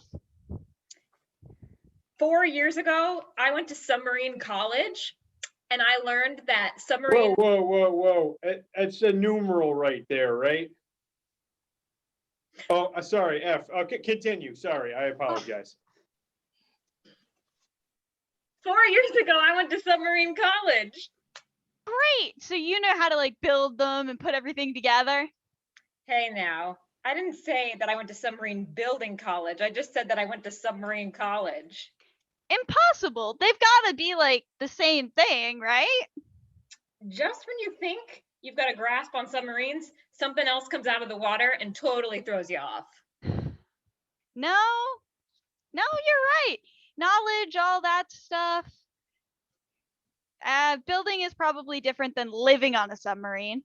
Speaker 9: 4 years ago, I went to submarine college, and I learned that submarine.
Speaker 3: Whoa. It's a numeral right there, right? Oh, sorry, F. Okay, continue. Sorry, I apologize.
Speaker 9: 4 years ago, I went to submarine college.
Speaker 1: Great. So you know how to like build them and put everything together?
Speaker 9: Hey now, I didn't say that I went to submarine building college. I just said that I went to submarine college.
Speaker 1: Impossible. They've got to be like the same thing, right?
Speaker 9: Just when you think you've got a grasp on submarines, something else comes out of the water and totally throws you off.
Speaker 1: No, you're right. Knowledge, all that stuff. Building is probably different than living on a submarine.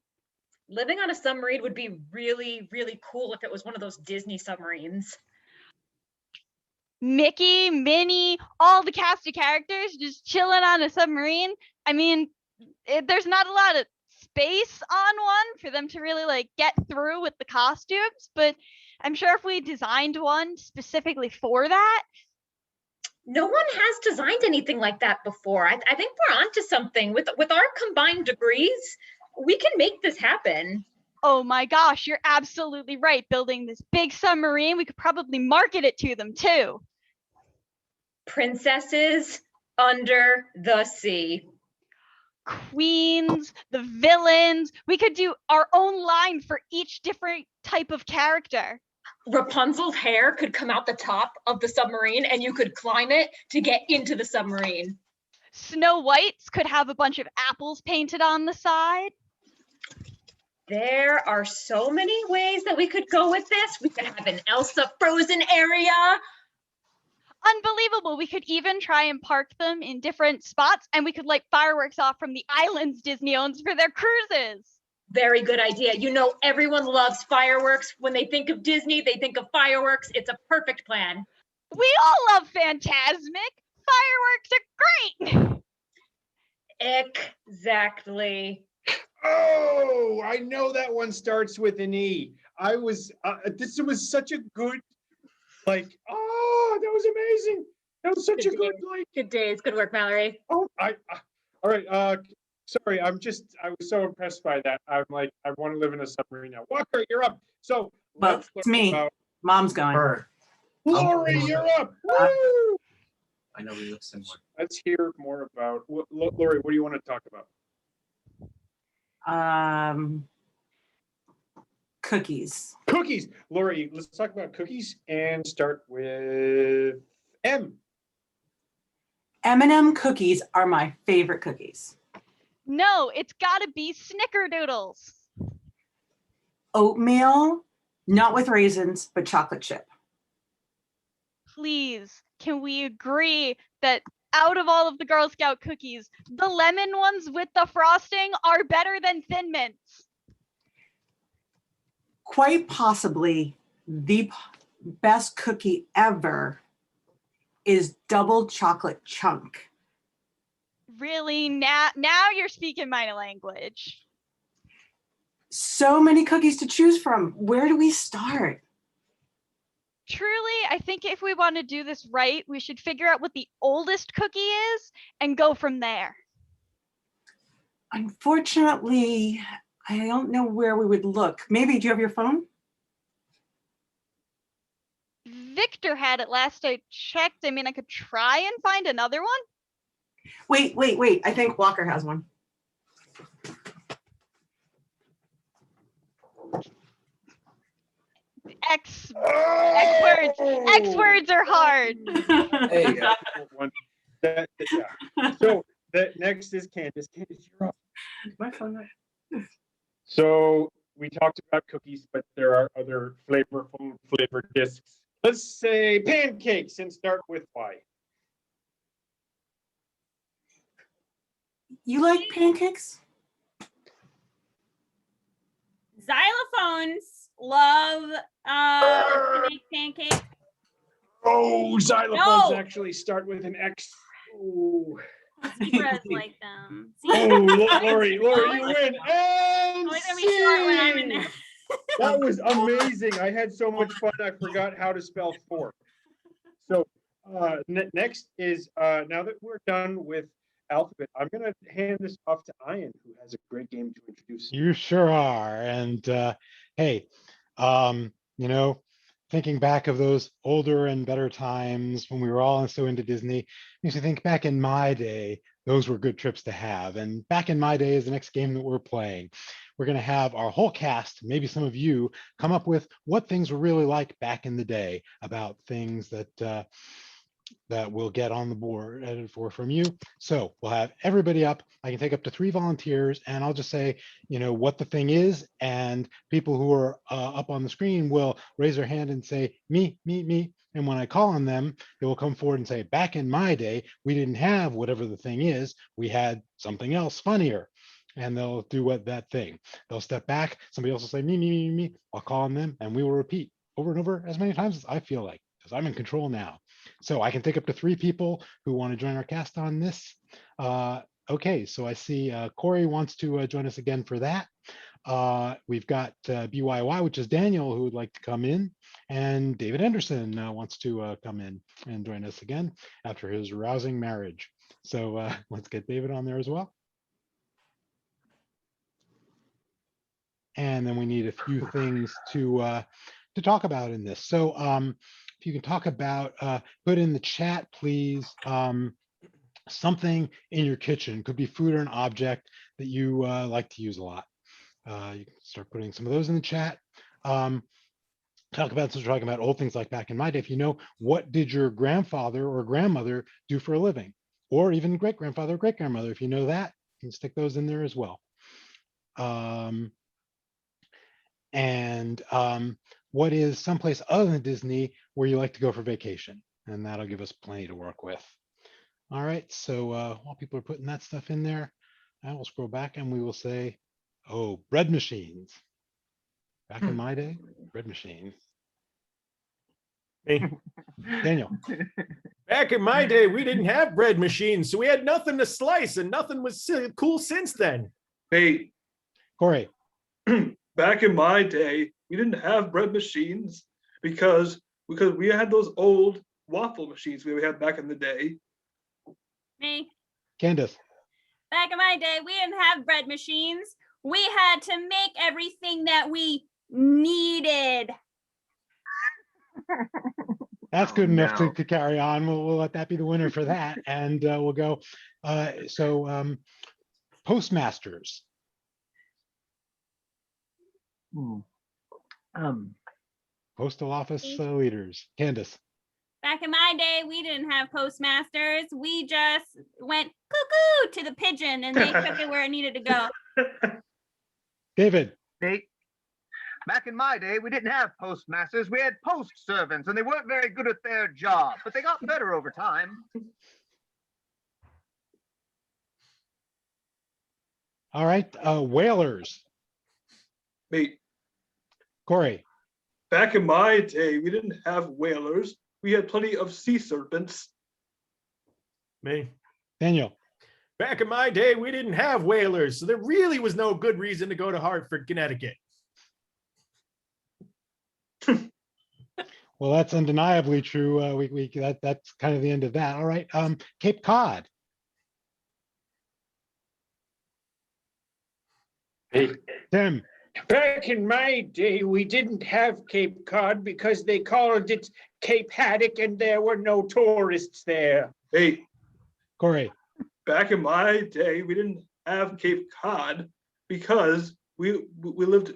Speaker 9: Living on a submarine would be really, really cool if it was one of those Disney submarines.
Speaker 1: Mickey, Minnie, all the cast of characters just chilling on a submarine. I mean, there's not a lot of space on one for them to really like get through with the costumes, but I'm sure if we designed one specifically for that.
Speaker 9: No one has designed anything like that before. I think we're onto something. With our combined degrees, we can make this happen.
Speaker 1: Oh my gosh, you're absolutely right. Building this big submarine, we could probably market it to them too.
Speaker 9: Princesses under the sea.
Speaker 1: Queens, the villains. We could do our own line for each different type of character.
Speaker 9: Rapunzel's hair could come out the top of the submarine and you could climb it to get into the submarine.
Speaker 1: Snow White's could have a bunch of apples painted on the side.
Speaker 9: There are so many ways that we could go with this. We could have an Elsa frozen area.
Speaker 1: Unbelievable. We could even try and park them in different spots, and we could light fireworks off from the islands Disney owns for their cruises.
Speaker 9: Very good idea. You know, everyone loves fireworks. When they think of Disney, they think of fireworks. It's a perfect plan.
Speaker 1: We all love Fantasmic. Fireworks are great.
Speaker 9: Exactly.
Speaker 3: Oh, I know that one starts with an E. This was such a good, like, oh, that was amazing. That was such a good, like.
Speaker 9: Good days. Good work, Mallory.
Speaker 3: Oh, all right. Sorry, I was so impressed by that. I'm like, I want to live in a submarine now. Walker, you're up. So
Speaker 12: Well, it's me. Mom's going.
Speaker 3: Her. Lori, you're up. Woo!
Speaker 13: I know we look similar.
Speaker 3: Let's hear more about, Lori, what do you want to talk about?
Speaker 12: Cookies.
Speaker 3: Cookies. Lori, let's talk about cookies and start with M.
Speaker 12: M&M cookies are my favorite cookies.
Speaker 1: No, it's gotta be Snickerdoodles.
Speaker 12: Oatmeal, not with raisins, but chocolate chip.
Speaker 1: Please, can we agree that out of all of the Girl Scout cookies, the lemon ones with the frosting are better than Thin Mints?
Speaker 12: Quite possibly the best cookie ever is double chocolate chunk.
Speaker 1: Really? Now you're speaking my language.
Speaker 12: So many cookies to choose from. Where do we start?
Speaker 1: Truly, I think if we want to do this right, we should figure out what the oldest cookie is and go from there.
Speaker 12: Unfortunately, I don't know where we would look. Maybe, do you have your phone?
Speaker 1: Victor had it last I checked. I mean, I could try and find another one.
Speaker 12: Wait. I think Walker has one.
Speaker 1: X words are hard.
Speaker 3: Hey, yeah. So the next is Candace. Candace, you're up.
Speaker 12: My phone.
Speaker 3: So we talked about cookies, but there are other flavorful flavored discs. Let's say pancakes and start with Y.
Speaker 12: You like pancakes?
Speaker 7: Xylophones love to make pancakes.
Speaker 3: Oh, xylophones
Speaker 7: No.
Speaker 3: actually start with an X. Ooh.
Speaker 7: Zebras like them.
Speaker 3: Oh, Lori, you win. And
Speaker 7: Always gonna be short when I'm in there.
Speaker 3: that was amazing. I had so much fun. I forgot how to spell fork. So next is, now that we're done with alphabet, I'm going to hand this off to Ian, who has a great game to introduce.
Speaker 2: You sure are. And hey, thinking back of those older and better times when we were all so into Disney, makes me think back in my day, those were good trips to have. And back in my day is the next game that we're playing. we're going to have our whole cast, maybe some of you, come up with what things were really like back in the day about things that that we'll get on the board from you. So we'll have everybody up. I can take up to 3 volunteers, and I'll just say, you know, what the thing is, and people who are up on the screen will raise their hand and say, me, me, me. And when I call on them, they will come forward and say, back in my day, we didn't have whatever the thing is. We had something else funnier. And they'll do what that thing. They'll step back. Somebody else will say, me, me, me, me. I'll call on them, and we will repeat over and over as many times as I feel like, because I'm in control now. So I can take up to 3 people who want to join our cast on this. Okay, so I see Corey wants to join us again for that. We've got BYOI, which is Daniel, who would like to come in, and David Anderson wants to come in and join us again after his rousing marriage. So let's get David on there as well. And then we need a few things to talk about in this. So if you can talk about, put in the chat, please, something in your kitchen. Could be food or an object that you like to use a lot. You can start putting some of those in the chat. Talk about, since we're talking about old things like back in my day, if you know, what did your grandfather or grandmother do for a living? Or even great-grandfather or great-grandmother, if you know that, you can stick those in there as well. What is someplace other than Disney where you like to go for vacation? And that'll give us plenty to work with. All right, so while people are putting that stuff in there, I will scroll back and we will say, oh, bread machines. Back in my day, bread machines.
Speaker 5: Hey.
Speaker 2: Daniel.
Speaker 5: Back in my day, we didn't have bread machines, so we had nothing to slice, and nothing was cool since then.
Speaker 6: Hey,
Speaker 2: Corey.
Speaker 6: Back in my day, we didn't have bread machines because we had those old waffle machines we had back in the day.
Speaker 7: Me.
Speaker 2: Candace.
Speaker 7: Back in my day, we didn't have bread machines. We had to make everything that we needed.
Speaker 2: That's good enough to carry on. We'll let that be the winner for that. And we'll go. Postmasters. Postal office leaders. Candace.
Speaker 7: Back in my day, we didn't have postmasters. We just went cuckoo to the pigeon and they took it where it needed to go.
Speaker 2: David.
Speaker 11: Nate. Back in my day, we didn't have postmasters. We had post servants, and they weren't very good at their job, but they got better over time.
Speaker 2: All right, whalers.
Speaker 6: Me.
Speaker 2: Corey.
Speaker 6: Back in my day, we didn't have whalers. We had plenty of sea serpents.
Speaker 5: Me.
Speaker 2: Daniel.
Speaker 5: Back in my day, we didn't have whalers, so there really was no good reason to go to Hartford, Connecticut.
Speaker 2: Well, that's undeniably true. That's kind of the end of that. All right, Cape Cod.
Speaker 3: Hey.
Speaker 2: Tim.
Speaker 14: Back in my day, we didn't have Cape Cod because they called it Cape Haddock and there were no tourists there.
Speaker 6: Hey.
Speaker 2: Corey.
Speaker 6: Back in my day, we didn't have Cape Cod because we lived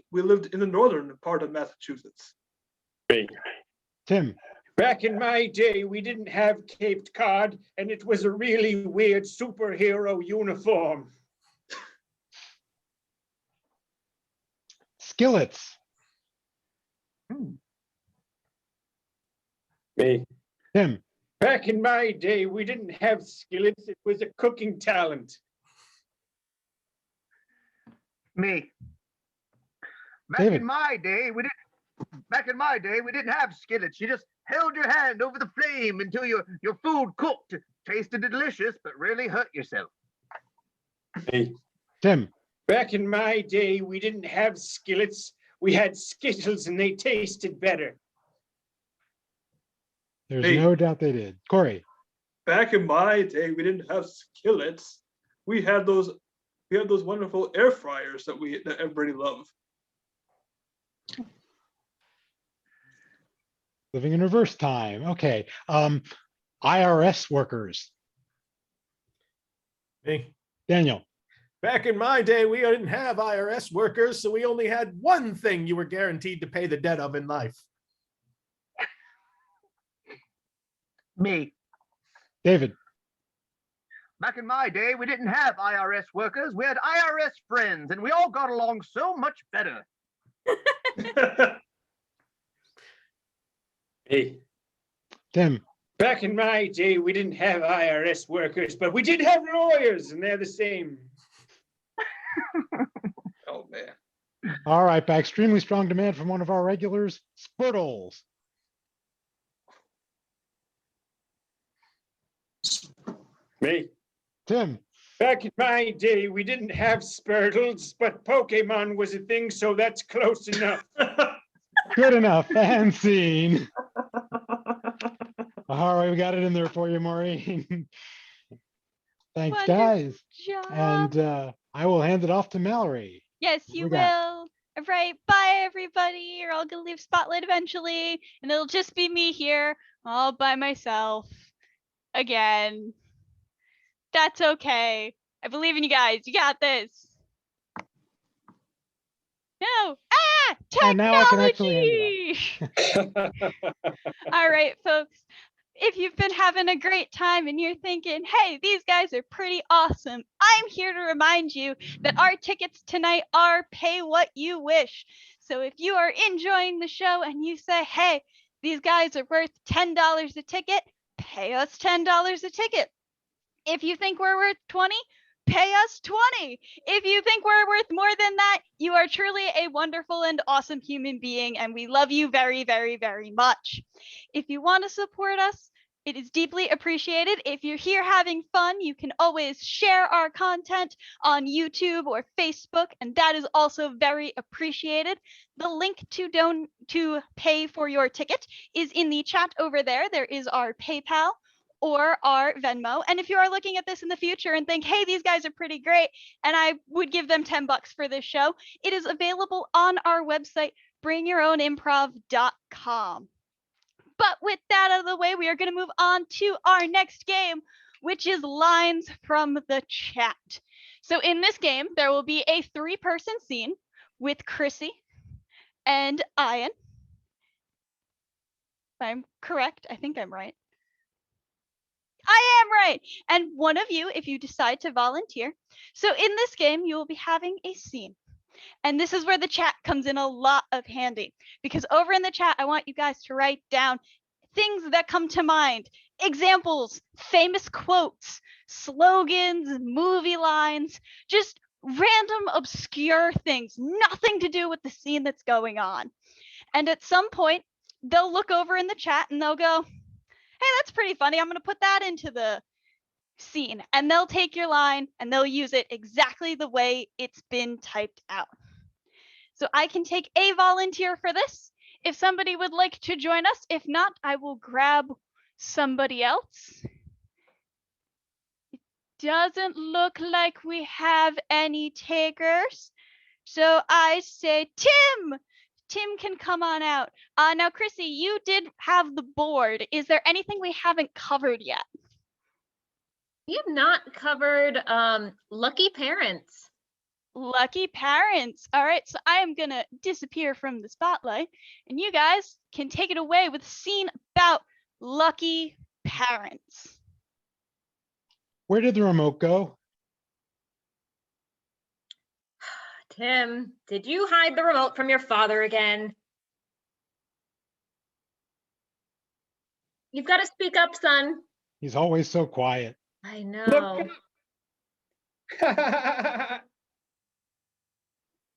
Speaker 6: in the northern part of Massachusetts.
Speaker 3: Hey.
Speaker 2: Tim.
Speaker 14: Back in my day, we didn't have Cape Cod and it was a really weird superhero uniform.
Speaker 2: Skillets.
Speaker 3: Me.
Speaker 2: Tim.
Speaker 14: Back in my day, we didn't have skillets. It was a cooking talent.
Speaker 11: Me.
Speaker 2: David.
Speaker 11: Back in my day, we didn't have skillets. You just held your hand over the flame until your food cooked. Tasted delicious, but really hurt yourself.
Speaker 3: Hey.
Speaker 2: Tim.
Speaker 14: Back in my day, we didn't have skillets. We had Skittles and they tasted better.
Speaker 2: There's no doubt they did. Corey.
Speaker 6: Back in my day, we didn't have skillets. We had those wonderful air fryers that everybody loved.
Speaker 2: Living in reverse time. Okay. IRS workers.
Speaker 5: Me.
Speaker 2: Daniel.
Speaker 5: Back in my day, we didn't have IRS workers, so we only had one thing you were guaranteed to pay the debt of in life.
Speaker 11: Me.
Speaker 2: David.
Speaker 11: Back in my day, we didn't have IRS workers. We had IRS friends, and we all got along so much better.
Speaker 3: Hey.
Speaker 2: Tim.
Speaker 14: Back in my day, we didn't have IRS workers, but we did have lawyers, and they're the same.
Speaker 6: Oh man.
Speaker 2: All right, by extremely strong demand from one of our regulars, Spurtles.
Speaker 3: Me.
Speaker 2: Tim.
Speaker 14: Back in my day, we didn't have Spurtles, but Pokemon was a thing, so that's close enough.
Speaker 2: Good enough. And scene. All right, we got it in there for you, Maureen. Thanks,
Speaker 1: Wonderful
Speaker 2: guys.
Speaker 1: job.
Speaker 2: And I will hand it off to Mallory.
Speaker 1: Yes,
Speaker 2: What
Speaker 1: you
Speaker 2: we got?
Speaker 1: will. All right, bye everybody. You're all gonna leave Spotlight eventually, and it'll just be me here, all by myself. Again. That's okay. I believe in you guys. You got this. No. Ah!
Speaker 2: And now I can actually
Speaker 1: Technology! All right, folks. If you've been having a great time and you're thinking, hey, these guys are pretty awesome, I'm here to remind you that our tickets tonight are pay what you wish. So if you are enjoying the show and you say, hey, these guys are worth $10 a ticket, pay us $10 a ticket. If you think we're worth 20, pay us 20. If you think we're worth more than that, you are truly a wonderful and awesome human being, and we love you very, very, very much. If you want to support us, it is deeply appreciated. If you're here having fun, you can always share our content on YouTube or Facebook, and that is also very appreciated. The link to pay for your ticket is in the chat over there. There is our PayPal or our Venmo. And if you are looking at this in the future and think, hey, these guys are pretty great, and I would give them $10 for this show, it is available on our website, bringyourownimprov.com. But with that out of the way, we are going to move on to our next game, which is Lines from the Chat. So in this game, there will be a 3-person scene with Chrissy and Ian. If I'm correct, I think I'm right. I am right. And one of you, if you decide to volunteer. So in this game, you will be having a scene. And this is where the chat comes in a lot of handy, because over in the chat, I want you guys to write down things that come to mind, examples, famous quotes, slogans, movie lines, just random obscure things, nothing to do with the scene that's going on. And at some point, they'll look over in the chat and they'll go, hey, that's pretty funny. I'm going to put that into the scene. And they'll take your line and they'll use it exactly the way it's been typed out. So I can take a volunteer for this if somebody would like to join us. If not, I will grab somebody else. It doesn't look like we have any takers. So I say, Tim! Tim can come on out. Now, Chrissy, you did have the board. Is there anything we haven't covered yet?
Speaker 9: We have not covered lucky parents.
Speaker 1: Lucky parents. All right, so I am going to disappear from the spotlight, and you guys can take it away with a scene about lucky parents.
Speaker 2: Where did the remote go?
Speaker 9: Tim, did you hide the remote from your father again? You've got to speak up, son.
Speaker 2: He's always so quiet.
Speaker 9: I know.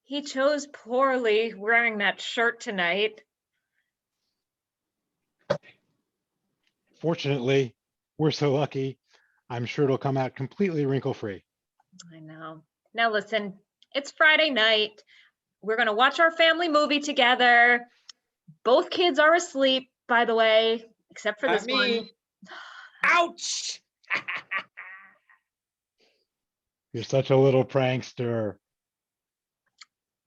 Speaker 9: He chose poorly wearing that shirt tonight.
Speaker 2: Fortunately, we're so lucky. I'm sure it'll come out completely wrinkle-free.
Speaker 9: I know. Now listen, it's Friday night. We're going to watch our family movie together. Both kids are asleep, by the way, except for this one.
Speaker 14: Ouch!
Speaker 2: You're such a little prankster.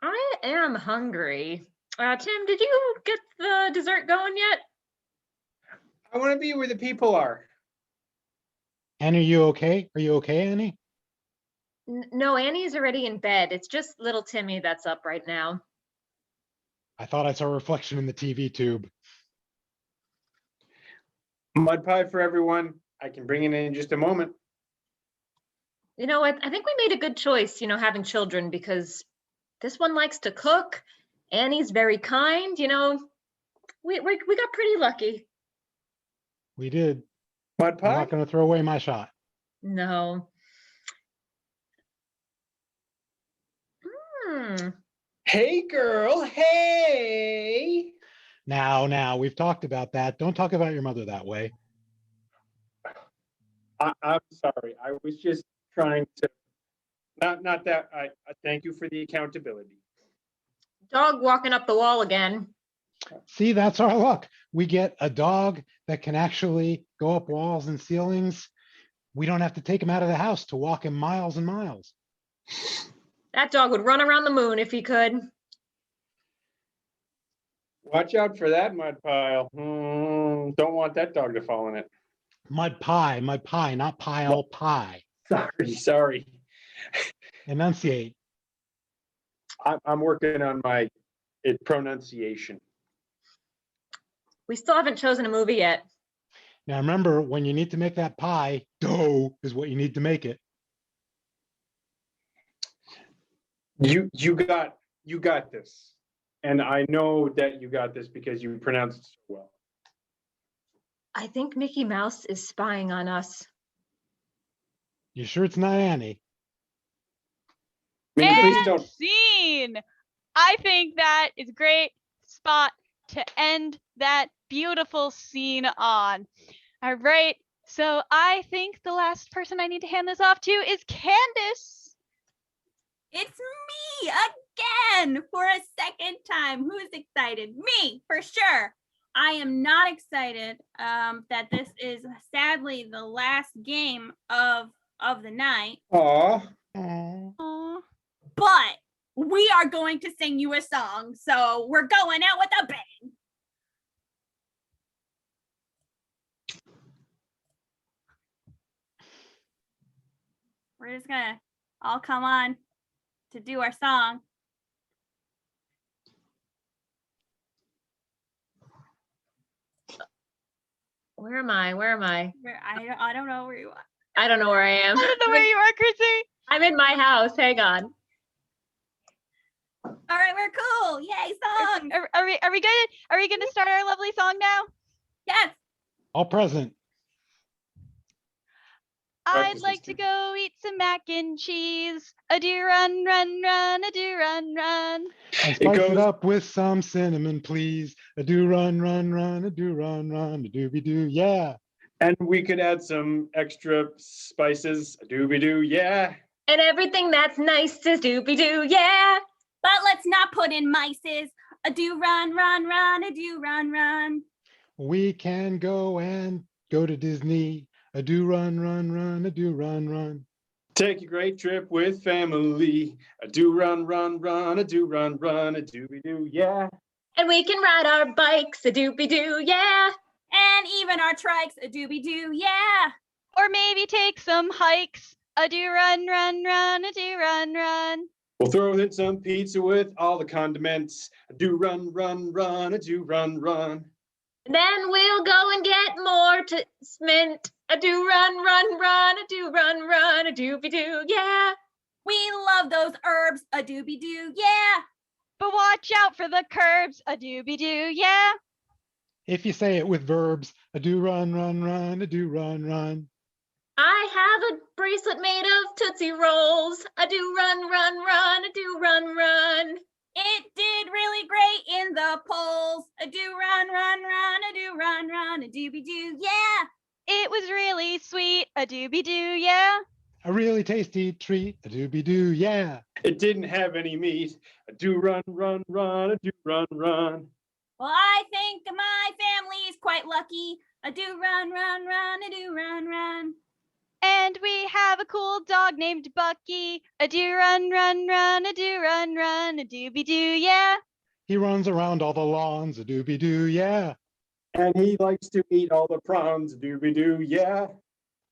Speaker 9: I am hungry. Tim, did you get the dessert going yet?
Speaker 3: I want to be where the people are.
Speaker 2: Annie, are you okay? Are you okay, Annie?
Speaker 9: No, Annie's already in bed. It's just little Timmy that's up right now.
Speaker 2: I thought I saw a reflection in the TV tube.
Speaker 3: Mud pie for everyone. I can bring it in just a moment.
Speaker 9: You know, I think we made a good choice, having children, because this one likes to cook. Annie's very kind, we got pretty lucky.
Speaker 2: We did.
Speaker 3: Mud
Speaker 2: I'm
Speaker 3: pie?
Speaker 2: not going to throw away my shot.
Speaker 9: No.
Speaker 3: Hey, girl. Hey.
Speaker 2: Now, we've talked about that. Don't talk about your mother that way.
Speaker 3: I'm sorry. I was just trying to, not that, I thank you for the accountability.
Speaker 9: Dog walking up the wall again.
Speaker 2: See, that's our luck. We get a dog that can actually go up walls and ceilings. We don't have to take him out of the house to walk him miles and miles.
Speaker 9: That dog would run around the moon if he could.
Speaker 3: Watch out for that mud pile. Don't want that dog to fall in it.
Speaker 2: Mud pie, not pile, pie.
Speaker 3: Sorry.
Speaker 2: Enunciate.
Speaker 3: I'm working on my pronunciation.
Speaker 9: We still haven't chosen a movie yet.
Speaker 2: Now remember, when you need to make that pie, dough is what you need to make it.
Speaker 3: You got this. And I know that you got this because you pronounced it so well.
Speaker 9: I think Mickey Mouse is spying on us.
Speaker 2: You sure it's not Annie?
Speaker 3: Please
Speaker 1: And
Speaker 3: don't.
Speaker 1: scene. I think that is a great spot to end that beautiful scene on. All right. So I think the last person I need to hand this off to is Candace.
Speaker 7: It's me again for a second time. Who's excited? Me, for sure. I am not excited that this is sadly the last game of the night.
Speaker 3: Aw.
Speaker 7: But we are going to sing you a song, so we're going out with a bang. We're just gonna all come on to do our song.
Speaker 9: Where am I?
Speaker 7: I don't know where you are.
Speaker 9: I don't know where I am.
Speaker 1: I don't know where you are, Chrissy.
Speaker 9: I'm in my house. Hang on.
Speaker 7: All right, we're cool. Yay, song.
Speaker 1: Are we good? Are we gonna start our lovely song now?
Speaker 7: Yes.
Speaker 2: All present.
Speaker 1: I'd like to go eat some mac and cheese. A do run, run, run, a do run, run.
Speaker 2: And spice it up with some cinnamon, please. A do run, run, run, a do run, run, a dooby doo, yeah.
Speaker 3: And we could add some extra spices. A dooby doo, yeah.
Speaker 9: And everything that's nice is doobie doo, yeah.
Speaker 7: But let's not put in mices. A do run, run, run, a do run, run.
Speaker 2: We can go to Disney. A do run, run, run, a do run, run.
Speaker 3: Take a great trip with family. A do run, run, run, a do run, run, a dooby doo, yeah.
Speaker 9: And we can ride our bikes, a doobie doo, yeah.
Speaker 7: And even our trikes, a doobie doo, yeah.
Speaker 1: Or maybe take some hikes. A do run, run, run, a do run, run.
Speaker 3: We'll throw in some pizza with all the condiments. A do run, run, run, a do run, run.
Speaker 9: Then we'll go and get more to mint. A do run, run, run, a do run, run, a doobie doo, yeah.
Speaker 7: We love those herbs, a doobie doo, yeah.
Speaker 1: But watch out for the curbs, a doobie doo, yeah.
Speaker 2: If you say it with verbs, a do run, run, run, a do run, run.
Speaker 9: I have a bracelet made of Tootsie Rolls. A do run, run, run, a do run, run.
Speaker 7: It did really great in the polls. A do run, run, run, a do run, run, a doobie doo, yeah.
Speaker 1: It was really sweet, a doobie doo, yeah.
Speaker 2: A really tasty treat, a dooby doo, yeah.
Speaker 3: It didn't have any meat. A do run, run, run, a do run, run.
Speaker 7: Well, I think my family is quite lucky. A do run, run, run, a do run, run.
Speaker 1: And we have a cool dog named Bucky. A do run, run, run, a do run, run, a doobie doo, yeah.
Speaker 2: He runs around all the lawns, a dooby doo, yeah.
Speaker 3: And he likes to eat all the prawns, a dooby doo, yeah.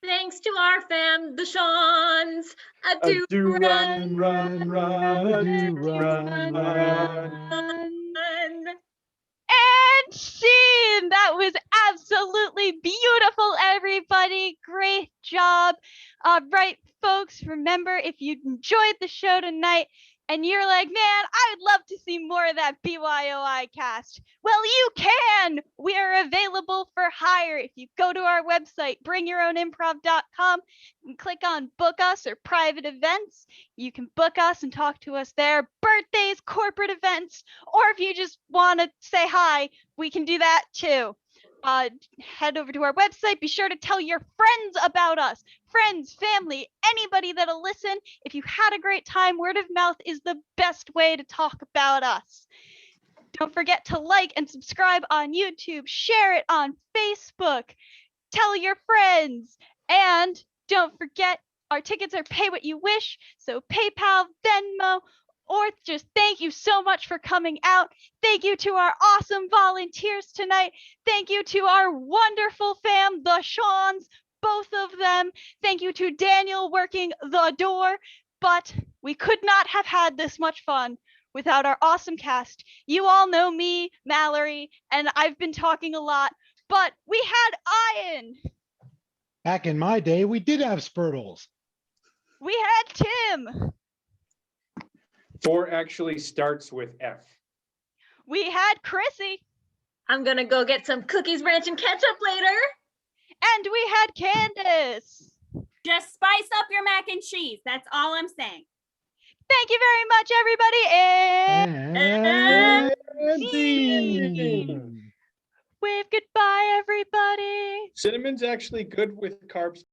Speaker 9: Thanks to our fam, the Shawns. I
Speaker 3: A
Speaker 9: do
Speaker 3: do
Speaker 9: run,
Speaker 3: run, run,
Speaker 2: do
Speaker 3: run.
Speaker 9: run.
Speaker 1: And scene. That was absolutely beautiful, everybody. Great job. All right, folks, remember if you enjoyed the show tonight and you're like, man, I would love to see more of that BYOI cast. Well, you can. We are available for hire. If you go to our website, bringyourownimprov.com, and click on book us or private events, you can book us and talk to us there. Birthdays, corporate events, or if you just want to say hi, we can do that too. Head over to our website. Be sure to tell your friends about us. Friends, family, anybody that'll listen. If you had a great time, word of mouth is the best way to talk about us. Don't forget to like and subscribe on YouTube. Share it on Facebook. Tell your friends. And don't forget, our tickets are pay what you wish. So PayPal, Venmo, or just thank you so much for coming out. Thank you to our awesome volunteers tonight. Thank you to our wonderful fam, the Shawns, both of them. Thank you to Daniel working the door. But we could not have had this much fun without our awesome cast. You all know me, Mallory, and I've been talking a lot, but we had Ian.
Speaker 2: Back in my day, we did have Spurtles.
Speaker 1: We had Tim.
Speaker 3: 4 actually starts with F.
Speaker 1: We had Chrissy.
Speaker 9: I'm gonna go get some cookies, ranch, and ketchup later.
Speaker 1: And we had Candace.
Speaker 7: Just spice up your mac and cheese. That's all I'm saying.
Speaker 1: Thank you very much, everybody.
Speaker 3: And scene.
Speaker 1: Wave goodbye, everybody.
Speaker 3: Cinnamon's actually good with carbs.